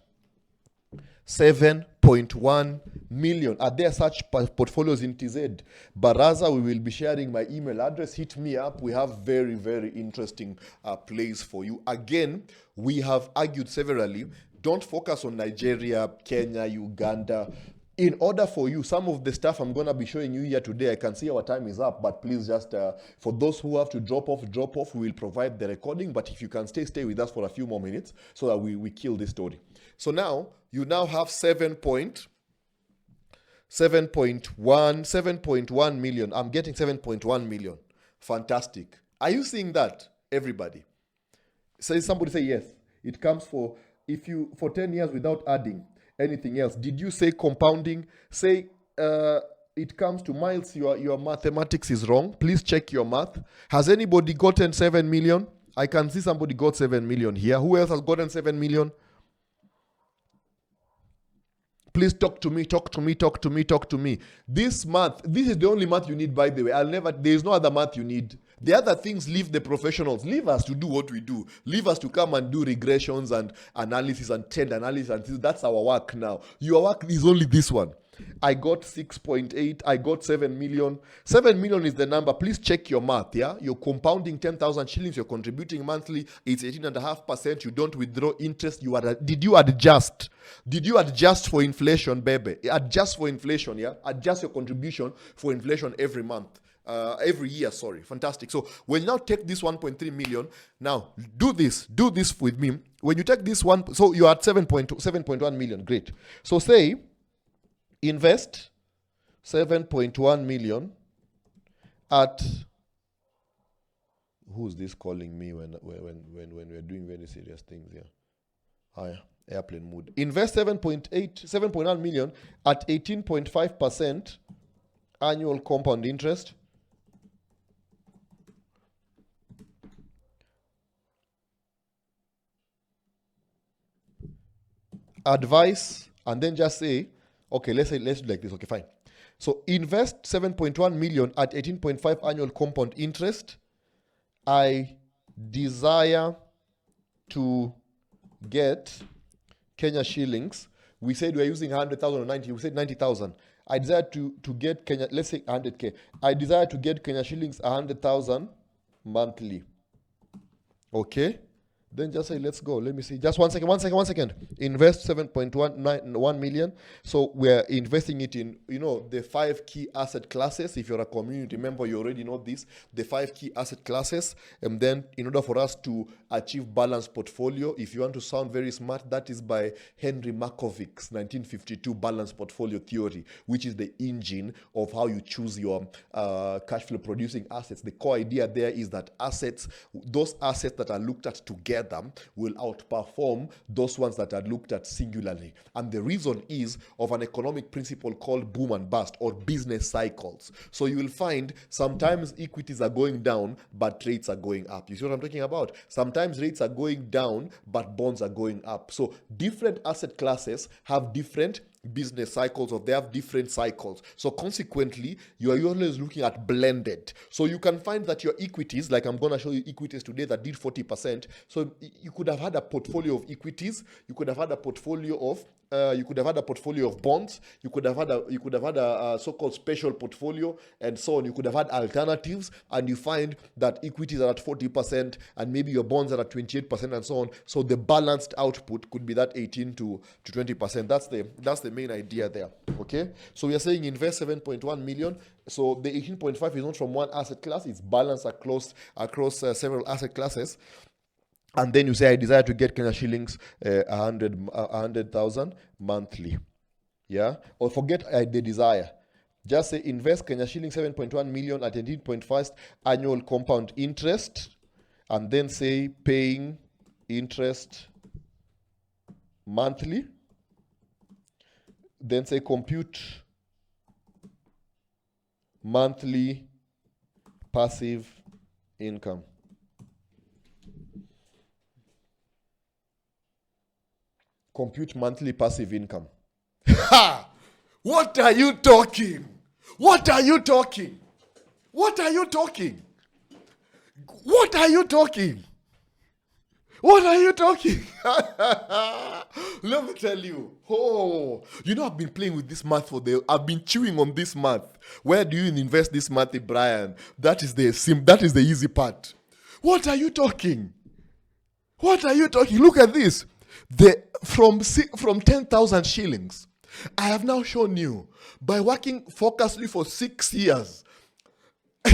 7.1 million. Are there such portfolios in TZ? Baraza, we will be sharing my email address. Hit me up. We have very, very interesting plays for you. Again, we have argued severally. Don't focus on Nigeria, Kenya, Uganda. In order for you, some of the stuff I'm going to be showing you here today, I can see our time is up, but please just, for those who have to drop off, we will provide the recording. But if you can stay with us for a few more minutes so that we kill this story. So now, you now have 7.1 million. I'm getting 7.1 million. Fantastic. Are you seeing that, everybody? Somebody say yes. It comes for 10 years without adding anything else. Did you say compounding? Say it comes to Miles, your mathematics is wrong. Please check your math. Has anybody gotten 7 million? I can see somebody got 7 million here. Who else has gotten 7 million? Please talk to me. This math, this is the only math you need, by the way. There is no other math you need. The other things, leave the professionals. Leave us to do what we do. Leave us to come and do regressions and analysis and trend analysis. And that's our work now. Your work is only this one. I got 6.8. I got 7 million. 7 million is the number. Please check your math. Yeah, you're compounding 10,000 shillings. You're contributing monthly. It's 18.5%. You don't withdraw interest. Did you adjust? Did you adjust for inflation, baby? Adjust for inflation. Yeah, adjust your contribution for inflation every month. Every year, sorry. Fantastic. So when you now take this 1.3 million, now do this with me. When you take this one, so you're at 7.1 million. Great. So say invest 7.1 million at, who's this calling me when we're doing very serious things here? Airplane mode. Invest 7.1 million at 18.5% annual compound interest. Advice, and then just say, okay, let's do like this. Okay, fine. So invest 7.1 million at 18.5 annual compound interest. I desire to get Kenya shillings. We said we're using 100,000 or 90. We said 90,000. I desire to get Kenya, let's say 100K. I desire to get Kenya shillings 100,000 monthly. Okay. Then just say, let's go. Let me see. Just one second. Invest 7.1 million. So we're investing it in, the 5 key asset classes. If you're a community member, you already know this. The 5 key asset classes. And then in order for us to achieve balanced portfolio, if you want to sound very smart, that is by Henry Markovic's 1952 balanced portfolio theory, which is the engine of how you choose your cash flow producing assets. The core idea there is that those assets that are looked at together will outperform those ones that are looked at singularly. And the reason is of an economic principle called boom and bust, or business cycles. So you will find sometimes equities are going down, but rates are going up. You see what I'm talking about? Sometimes rates are going down, but bonds are going up. So different asset classes have different business cycles, or they have different cycles. So consequently, you are always looking at blended. So you can find that your equities, like I'm going to show you equities today that did 40%. So you could have had a portfolio of equities, you could have had a portfolio of bonds, you could have had a so-called special portfolio, and so on. You could have had alternatives, and you find that equities are at 40% and maybe your bonds are at 28% and so on. So the balanced output could be that 18 to 20%. That's the main idea there. Okay, so we are saying invest 7.1 million. So the 18.5 is not from one asset class, it's balanced across several asset classes. And then you say, I desire to get Kenya shillings 100,000 monthly. Yeah? Or forget the desire. Just say invest Kenya shillings 7.1 million at 18.5 annual compound interest. And then say paying interest monthly. Then say compute monthly passive income. Compute monthly passive income. Ha! What are you talking? What are you talking? What are you talking? What are you talking? What are you talking? Let me tell you. I've been playing with this math I've been chewing on this math. Where do you invest this math, Brian? That is the easy part. What are you talking? What are you talking? Look at this. From 10,000 shillings, I have now shown you by working focusedly for 6 years.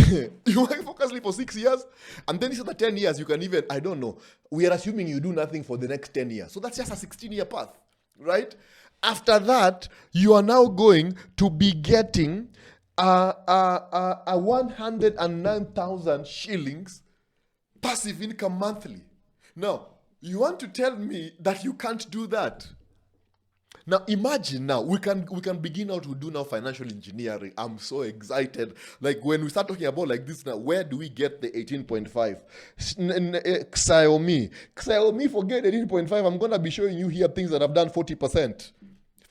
You work focusedly for 6 years, and then instead of 10 years, you can even, I don't know, we are assuming you do nothing for the next 10 years. So that's just a 16-year path, right? After that, you are now going to be getting a 109,000 shillings passive income monthly. Now, you want to tell me that you can't do that? Now imagine we can begin now to do now financial engineering. I'm so excited. Like when we start talking about like this now, where do we get the 18.5? Xiaomi, forget 18.5. I'm gonna be showing you here things that have done 40%.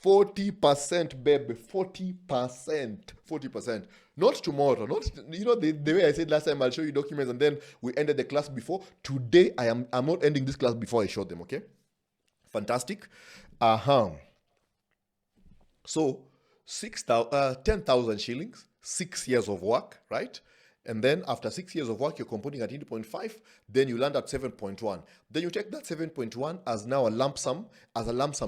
40%, baby. 40%. Not tomorrow. Not the way I said last time. I'll show you documents and then we ended the class before. Today I'm not ending this class before I show them. Okay. Fantastic. So 10,000 shillings, 6 years of work, right? And then after 6 years of work, you're compounding at 8.5, then you land at 7.1. Then you take that 7.1 as now a lump sum,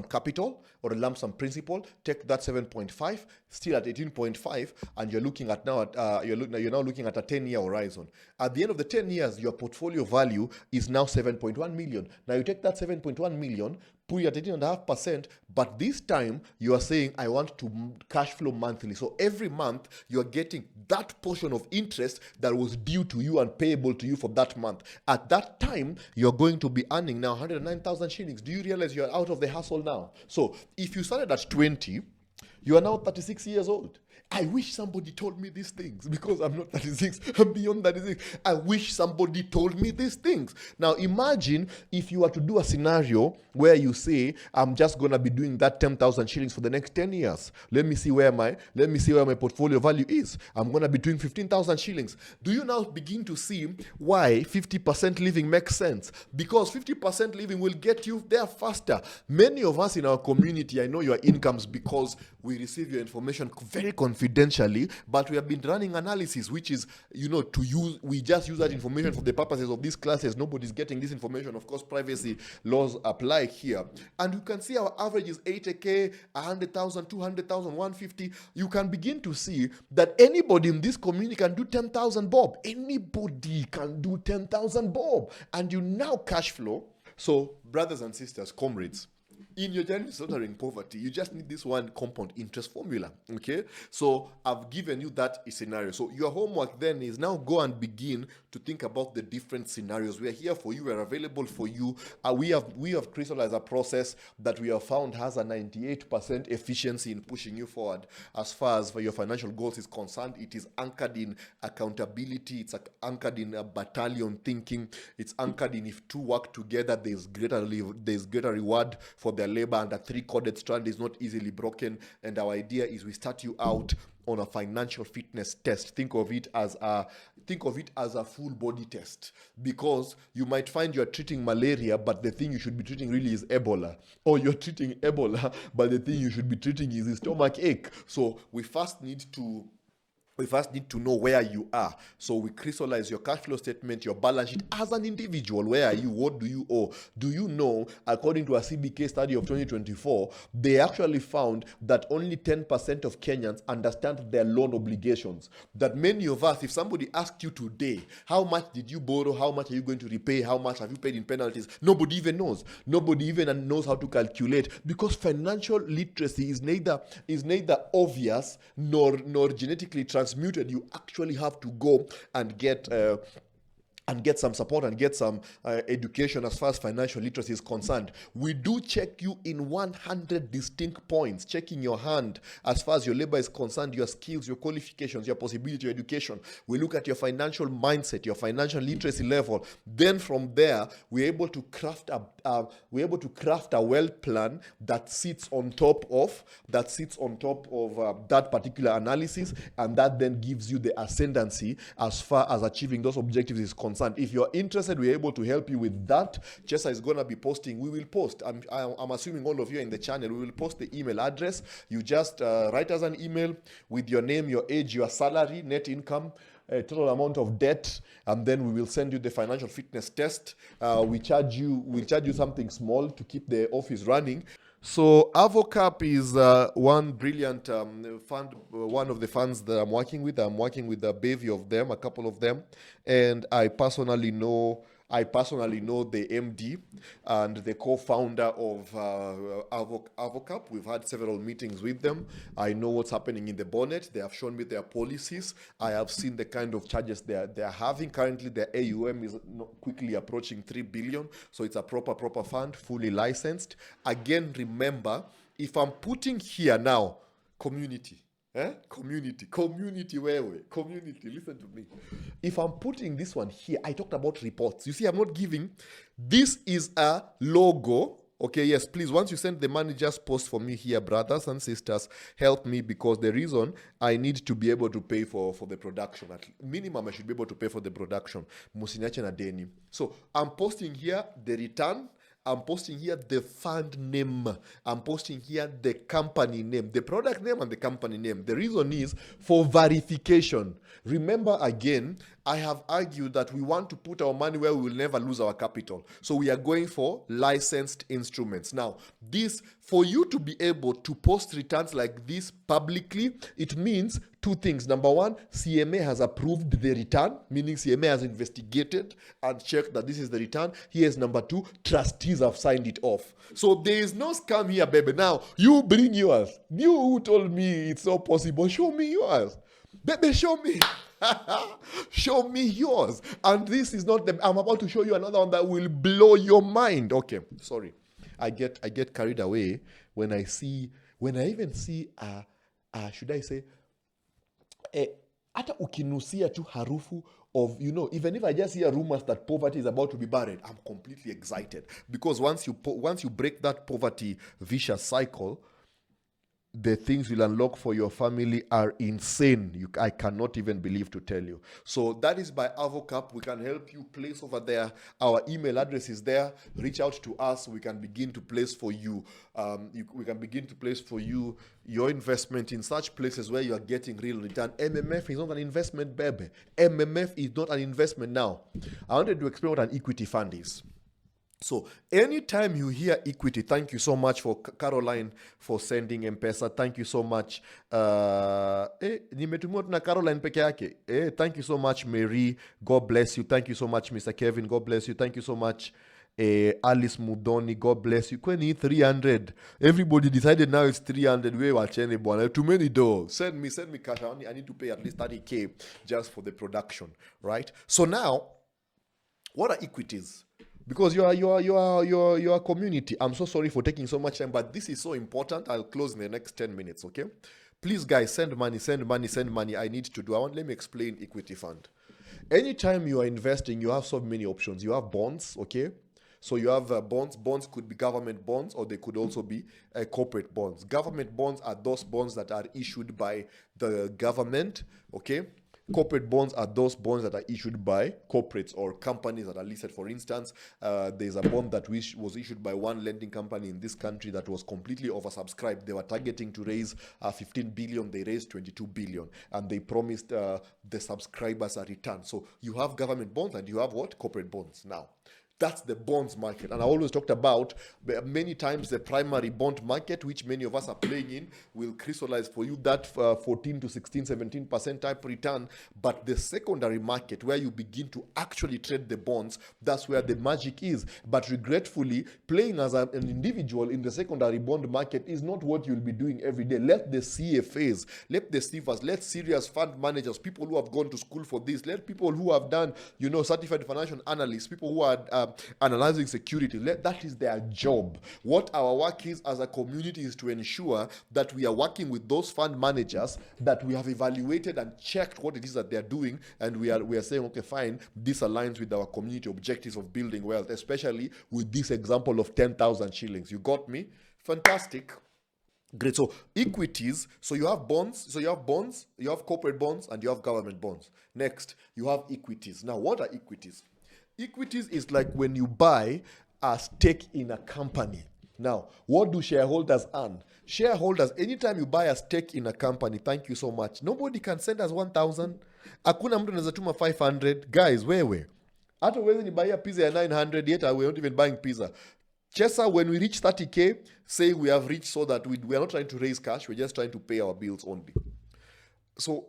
capital or a lump sum principal. Take that 7.5, still at 18.5, and you're looking at now you're now looking at a 10-year horizon. At the end of the 10 years, your portfolio value is now 7.1 million. Now you take that 7.1 million, put it at 18.5%, but this time you are saying, I want to cash flow monthly. So every month you are getting that portion of interest that was due to you and payable to you for that month. At that time, you're going to be earning now 109,000 shillings. Do you realize you're out of the hustle now? So if you started at 20, you are now 36 years old. I wish somebody told me these things, because I'm not 36, I'm beyond 36. I wish somebody told me these things. Now imagine if you were to do a scenario where you say, I'm just going to be doing that 10,000 shillings for the next 10 years. Let me see where my portfolio value is. I'm going to be doing 15,000 shillings. Do you now begin to see why 50% living makes sense? Because 50% living will get you there faster. Many of us in our community, I know your incomes because we receive your information very confidentially, but we have been running analysis, which is, we just use that information for the purposes of these classes. Nobody's getting this information. Of course, privacy laws apply here. And you can see our average is 80K, 100,000, 200,000, 150. You can begin to see that anybody in this community can do 10,000 bob. Anybody can do 10,000 bob. And you now cash flow. So, brothers and sisters, comrades, in your journey to slaughtering poverty, you just need this one compound interest formula, okay? So I've given you that scenario. So your homework then is now go and begin to think about the different scenarios. We are here for you. We are available for you. We have crystallized a process that we have found has a 98% efficiency in pushing you forward. As far as for your financial goals is concerned, it is anchored in accountability. It's anchored in a battalion thinking. It's anchored in if two work together, there's greater reward for their labor, and a three-corded strand is not easily broken. And our idea is we start you out on a financial fitness test. Think of it as a full body test, because you might find you're treating malaria, but the thing you should be treating really is Ebola, or you're treating Ebola, but the thing you should be treating is a stomach ache. So we first need to know where you are. So we crystallize your cash flow statement, your balance sheet as an individual. Where are you? What do you owe? Do you know, according to a CBK study of 2024, they actually found that only 10% of Kenyans understand their loan obligations. That many of us, if somebody asked you today, how much did you borrow? How much are you going to repay? How much have you paid in penalties? Nobody even knows. Nobody even knows how to calculate, because financial literacy is neither obvious nor genetically transmitted. You actually have to go and get some support and get some education as far as financial literacy is concerned. We do check you in 100 distinct points, checking your hand as far as your labor is concerned, your skills, your qualifications, your possibility, your education. We look at your financial mindset, your financial literacy level. Then from there, we're able to craft a wealth plan that sits on top of that particular analysis, and that then gives you the ascendancy as far as achieving those objectives is concerned. If you're interested, we're able to help you with that. Chesa is going to be posting. We will post. I'm assuming all of you are in the channel. We will post the email address. You just write us an email with your name, your age, your salary, net income, total amount of debt, and then we will send you the financial fitness test. We'll charge you something small to keep the office running. So Avocap is one brilliant fund, one of the funds that I'm working with. I'm working with a bevy of them, a couple of them, and I personally know the MD and the co-founder of Avocap. We've had several meetings with them. I know what's happening in the bonnet. They have shown me their policies. I have seen the kind of charges they're having. Currently, their AUM is quickly approaching 3 billion. So it's a proper fund, fully licensed. Again, remember, if I'm putting here now, community, community, listen to me. If I'm putting this one here, I talked about reports. You see, I'm not giving. This is a logo. Okay, yes, please, once you send the money, just post for me here, brothers and sisters. Help me, because the reason I need to be able to pay for the production. At minimum, I should be able to pay for the production. Musiniache na deni. So I'm posting here the return I'm posting here the fund name. I'm posting here the company name, the product name and the company name. The reason is for verification. Remember again, I have argued that we want to put our money where we will never lose our capital. So we are going for licensed instruments. Now, this, for you to be able to post returns like this publicly, it means two things. Number one, CMA has approved the return, meaning CMA has investigated and checked that this is the return. Here's number two, trustees have signed it off. So there is no scam here, baby. Now, you bring yours. You who told me it's not possible, show me yours. Baby, show me. Show me yours. And this is not the, I'm about to show you another one that will blow your mind. Okay, sorry. I get carried away when I even see should I say hata ukinusia tu harufu of, even if I just hear rumors that poverty is about to be buried, I'm completely excited, because once you break that poverty vicious cycle, the things you'll unlock for your family are insane. I cannot even believe to tell you. So that is by Avocap. We can help you place over there. Our email address is there. Reach out to us. We can begin to place for you. We can begin to place for you your investment in such places where you are getting real return. MMF is not an investment, baby. MMF is not an investment. Now, I wanted to explain what an equity fund is. So anytime you hear equity, thank you so much for Caroline for sending M-Pesa. Thank you so much. Nimetumiwa na Caroline peke yake. Thank you so much, Mary. God bless you. Thank you so much, Mr. Kevin. God bless you. Thank you so much, Alice Mudoni. God bless you. Kweni 300. Everybody decided now it's 300. We wachene bwana. Too many doors. Send me cash. I need to pay at least 30K just for the production, right? So now, what are equities? Because you are a community. I'm so sorry for taking so much time, but this is so important. I'll close in the next 10 minutes, okay? Please, guys, send money. I need to do. Let me explain equity fund. Anytime you are investing, you have so many options. You have bonds, okay? So you have bonds. Bonds could be government bonds, or they could also be corporate bonds. Government bonds are those bonds that are issued by the government, okay? Corporate bonds are those bonds that are issued by corporates or companies that are listed. For instance, there's a bond that was issued by one lending company in this country that was completely oversubscribed. They were targeting to raise 15 billion. They raised 22 billion, and they promised the subscribers a return. So you have government bonds and you have what? Corporate bonds. Now, that's the bonds market. And I always talked about many times the primary bond market, which many of us are playing in, will crystallize for you that 14 to 16, 17% type return. But the secondary market, where you begin to actually trade the bonds, that's where the magic is. But regretfully, playing as an individual in the secondary bond market is not what you'll be doing every day. Let the CFAs, let the CFAs, let serious fund managers, people who have gone to school for this, let people who have done, certified financial analysts, people who are analyzing security, that is their job. What our work is as a community is to ensure that we are working with those fund managers, that we have evaluated and checked what it is that they're doing, and we are saying, okay, fine, this aligns with our community objectives of building wealth, especially with this example of 10,000 shillings. You got me? Fantastic. Great. So equities, so you have bonds, you have corporate bonds, and you have government bonds. Next, you have equities. Now, what are equities? Equities is like when you buy a stake in a company. Now, what do shareholders earn? Shareholders, anytime you buy a stake in a company, thank you so much. Nobody can send us 1,000. Hakuna mtu anaweza tuma 500. Guys, wewe. Hata uwezi ni buy a pizza ya 900, yet we're not even buying pizza. Chesa, when we reach 30K, say we have reached, so that we are not trying to raise cash, we're just trying to pay our bills only. So,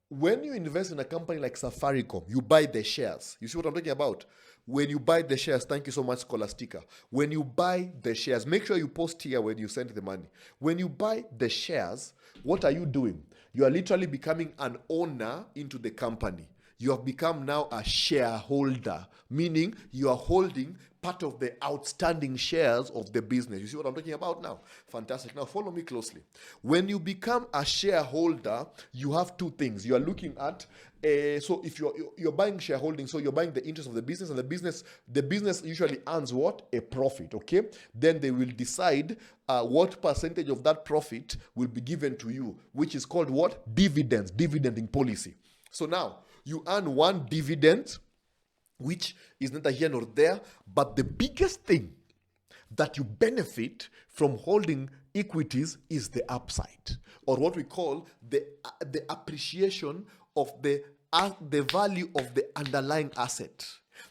when you invest in a company like Safaricom, you buy the shares. You see what I'm talking about? When you buy the shares, thank you so much, Scholastica. When you buy the shares, make sure you post here when you send the money. When you buy the shares, what are you doing? You are literally becoming an owner into the company. You have become now a shareholder, meaning you are holding part of the outstanding shares of the business. You see what I'm talking about now? Fantastic. Now follow me closely. When you become a shareholder, you have two things. You are looking at, so if you're buying shareholding, so you're buying the interest of the business, and the business usually earns what? A profit, okay? Then they will decide what percentage of that profit will be given to you, which is called what? Dividends, dividending policy. So now, you earn one dividend, which is neither here nor there, but the biggest thing that you benefit from holding equities is the upside, or what we call the appreciation of the value of the underlying asset.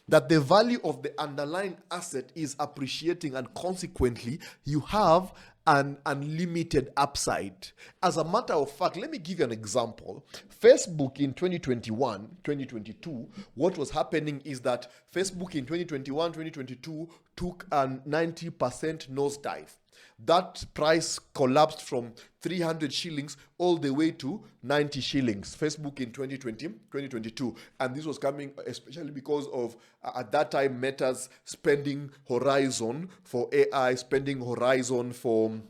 That the value of the underlying asset is appreciating, and consequently, you have an unlimited upside. As a matter of fact, let me give you an example. Facebook in 2021, 2022, what was happening is that Facebook in 2021, 2022 took a 90% nosedive. That price collapsed from 300 shillings all the way to 90 shillings. Facebook in 2022. And this was coming especially because of, at that time, Meta's spending horizon for AI, spending horizon for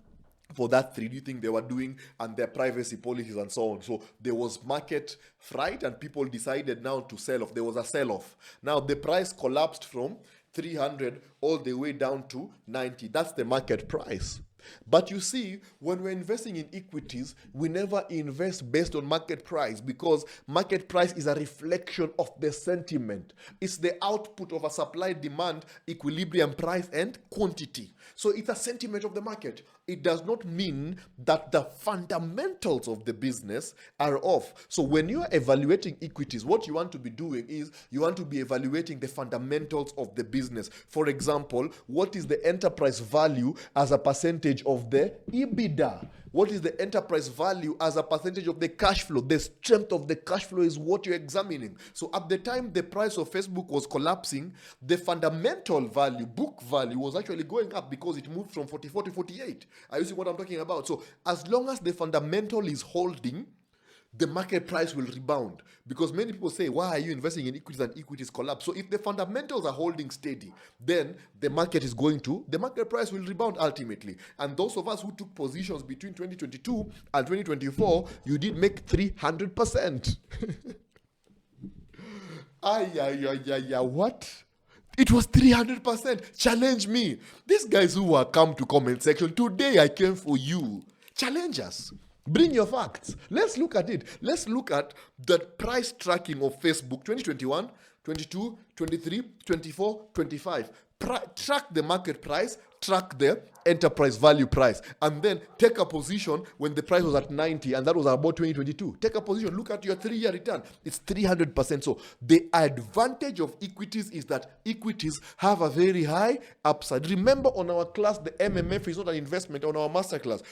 that 3D thing they were doing, and their privacy policies and so on. So there was market fright and people decided now to sell off. There was a sell-off. Now the price collapsed from 300 all the way down to 90. That's the market price. But you see, when we're investing in equities, we never invest based on market price, because market price is a reflection of the sentiment. It's the output of a supply-demand equilibrium, price and quantity. So it's a sentiment of the market. It does not mean that the fundamentals of the business are off. So when you are evaluating equities, what you want to be doing is you want to be evaluating the fundamentals of the business. For example, what is the enterprise value as a percentage of the EBITDA? What is the enterprise value as a percentage of the cash flow? The strength of the cash flow is what you're examining. So at the time the price of Facebook was collapsing, the fundamental value, book value, was actually going up because it moved from 44 to 48. Are you seeing what I'm talking about? So as long as the fundamental is holding, the market price will rebound. Because many people say, why are you investing in equities and equities collapse? So if the fundamentals are holding steady, then the market price will rebound ultimately. And those of us who took positions between 2022 and 2024, you did make 300%. What? It was 300%. Challenge me. These guys who are come to comment section, today I came for you. Challenge us. Bring your facts. Let's look at it. Let's look at the price tracking of Facebook 2021, 22, 23, 24, 25. Track the market price, track the enterprise value price, and then take a position when the price was at 90, and that was about 2022. Take a position, look at your 3-year return. It's 300%. So the advantage of equities is that equities have a very high upside. Remember on our class, the MMF is not an investment. On our masterclass,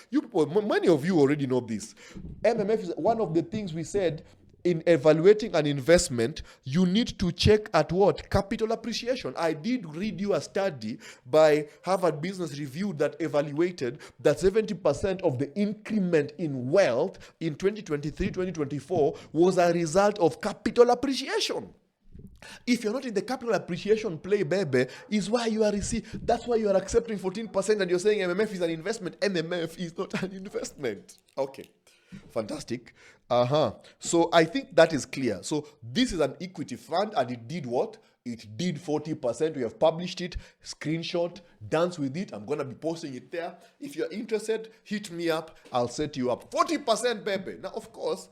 many of you already know this. MMF is one of the things we said. In evaluating an investment, you need to check at what? Capital appreciation. I did read you a study by Harvard Business Review that evaluated that 70% of the increment in wealth in 2023-2024 was a result of capital appreciation. If you're not in the capital appreciation play, baby, is why you are that's why you are accepting 14% and you're saying MMF is an investment. MMF is not an investment. Okay. Fantastic. So I think that is clear. So this is an equity fund, and it did what? It did 40%. We have published it. Screenshot, dance with it. I'm going to be posting it there. If you're interested, hit me up. I'll set you up. 40%, baby. Now, of course,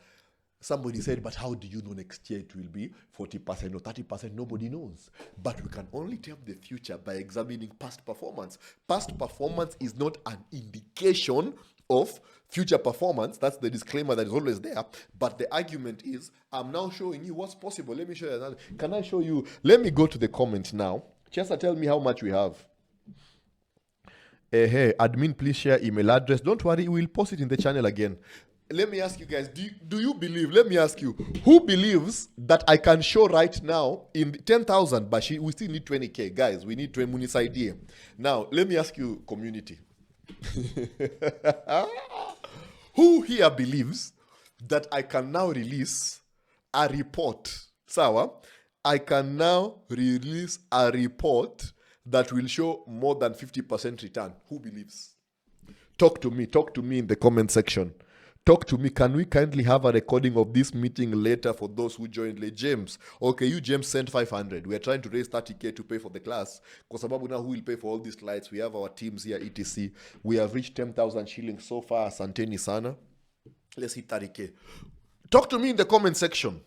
somebody said, but how do you know next year it will be 40% or 30%? Nobody knows. But we can only tell the future by examining past performance. Past performance is not an indication of future performance. That's the disclaimer that is always there. But the argument is, I'm now showing you what's possible. Let me show you another. Can I show you? Let me go to the comment now. Chester, tell me how much we have. Hey, admin, please share email address. Don't worry, we'll post it in the channel again. Let me ask you guys, do you believe, let me ask you, who believes that I can show right now in 10,000, but we still need 20K? Guys, we need 20 munis idea. Now, let me ask you, community. Who here believes that I can now release a report? Sawa, I can now release a report that will show more than 50% return. Who believes? Talk to me in the comment section. Talk to me. Can we kindly have a recording of this meeting later for those who joined late? James. Okay, you James sent 500. We are trying to raise 30K to pay for the class. Because sababu now who will pay for all these slides? We have our teams here, etc. We have reached 10,000 shillings so far. Asanteni sana. Let's hit 30K. Talk to me in the comment section.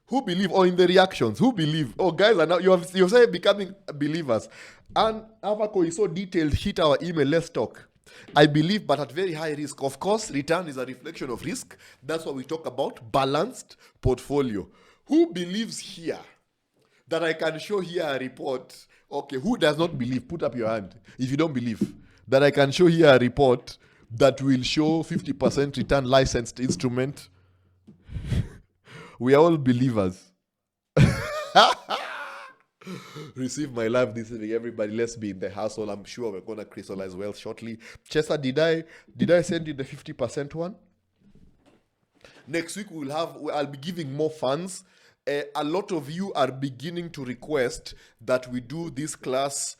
Who believe? Or in the reactions, who believe? Oh, guys are now you're saying becoming believers. And Avako is so detailed. Hit our email. Let's talk. I believe, but at very high risk. Of course, return is a reflection of risk. That's what we talk about. Balanced portfolio. Who believes here that I can show here a report? Okay, who does not believe? Put up your hand if you don't believe that I can show here a report that will show 50% return licensed instrument. We are all believers. Receive my love this evening, everybody. Let's be in the household. I'm sure we're gonna crystallize wealth shortly. Chester, did I send you the 50% one? Next week I'll be giving more funds. A lot of you are beginning to request that we do this class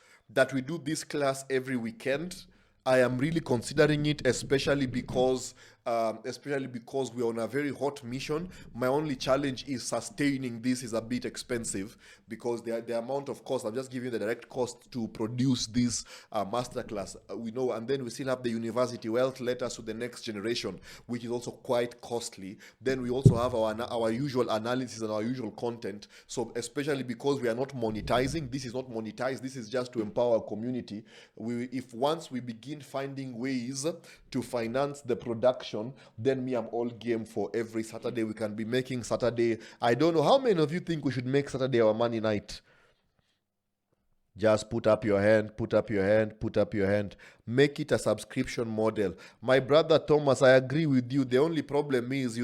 every weekend. I am really considering it, especially because we're on a very hot mission. My only challenge is sustaining this is a bit expensive because the amount of cost, I'm just giving the direct cost to produce this masterclass. We know, and then we still have the university wealth letters to the next generation, which is also quite costly. Then we also have our usual analysis and our usual content. So especially because we are not monetizing, this is not monetized, this is just to empower our community. If once we begin finding ways to finance the production, then me, I'm all game for every Saturday. We can be making Saturday. I don't know how many of you think we should make Saturday our money night. Just put up your hand, put up your hand, put up your hand. Make it a subscription model. My brother Thomas, I agree with you. The only problem is,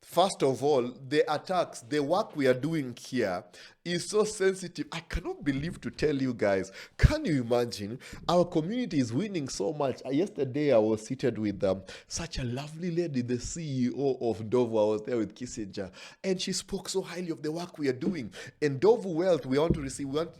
first of all, the attacks, the work we are doing here is so sensitive. I cannot believe to tell you guys. Can you imagine? Our community is winning so much. Yesterday, I was seated with such a lovely lady, the CEO of Ndovu. I was there with Kissinger, and she spoke so highly of the work we are doing. And Ndovu Wealth, we want to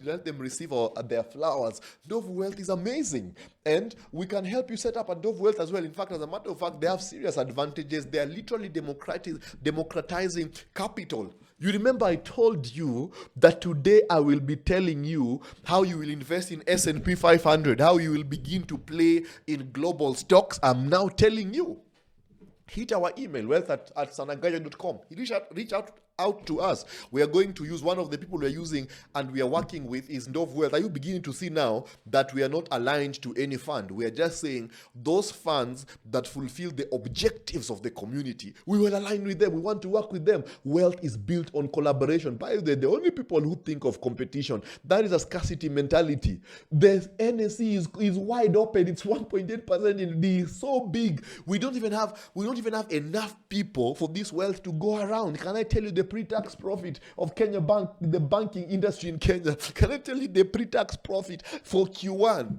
let them receive their flowers. Ndovu Wealth is amazing. And we can help you set up a Ndovu Wealth as well. In fact, as a matter of fact, they have serious advantages. They are literally democratizing capital. You remember I told you that today I will be telling you how you will invest in S&P 500, how you will begin to play in global stocks. I'm now telling you. Hit our email, wealth at stanagacho.com. Reach out to us. We are going to use one of the people we are using and we are working with is Ndovu Wealth. Are you beginning to see now that we are not aligned to any fund? We are just saying those funds that fulfill the objectives of the community, we will align with them. We want to work with them. Wealth is built on collaboration. By the way, the only people who think of competition, that is a scarcity mentality. The NSE is wide open. It's 1.8% in the so big. We don't even have enough people for this wealth to go around. Can I tell you the pre-tax profit of Kenya Bank, the banking industry in Kenya? Can I tell you the pre-tax profit for Q1?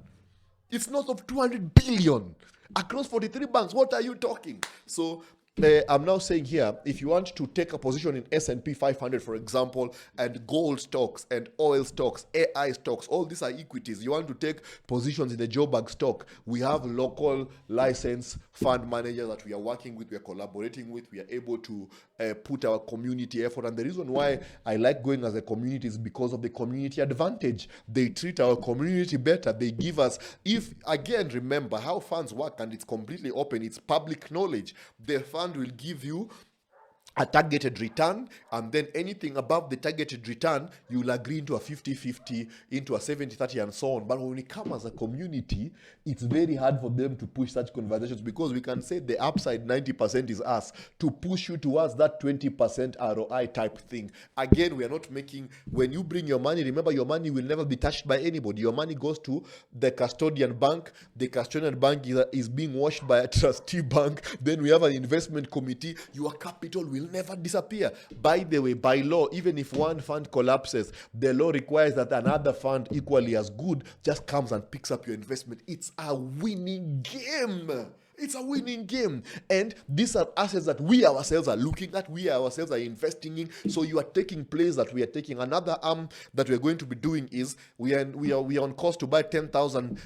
It's north of 200 billion across 43 banks. What are you talking? So I'm now saying here, if you want to take a position in S&P 500, for example, and gold stocks and oil stocks, AI stocks, all these are equities. You want to take positions in the Joburg stock. We have local licensed fund managers that we are working with, we are collaborating with, we are able to put our community effort. And the reason why I like going as a community is because of the community advantage. They treat our community better. They give us, remember how funds work, and it's completely open. It's public knowledge. The fund will give you a targeted return, and then anything above the targeted return, you will agree into a 50-50, into a 70-30, and so on. But when we come as a community, it's very hard for them to push such conversations because we can say the upside 90% is us, to push you towards that 20% ROI type thing. Again, we are not making, when you bring your money, remember your money will never be touched by anybody. Your money goes to the custodian bank. The custodian bank is being washed by a trustee bank. Then we have an investment committee. Your capital will never disappear. By the way, by law, even if one fund collapses, the law requires that another fund equally as good just comes and picks up your investment. It's a winning game. It's a winning game. And these are assets that we ourselves are looking at, we ourselves are investing in. So you are taking plays that we are taking. Another arm that we are going to be doing is we are on course to buy 10,000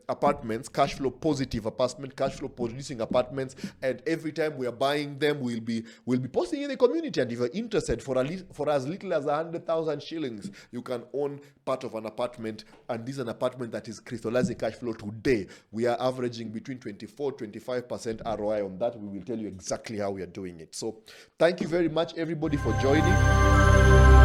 apartments, cash flow positive apartment, cash flow producing apartments. And every time we are buying them, we'll be posting in the community. And if you're interested, for as little as 100,000 shillings, you can own part of an apartment. And this is an apartment that is crystallizing cash flow today. We are averaging between 24, 25% ROI on that. We will tell you exactly how we are doing it. So thank you very much, everybody, for joining.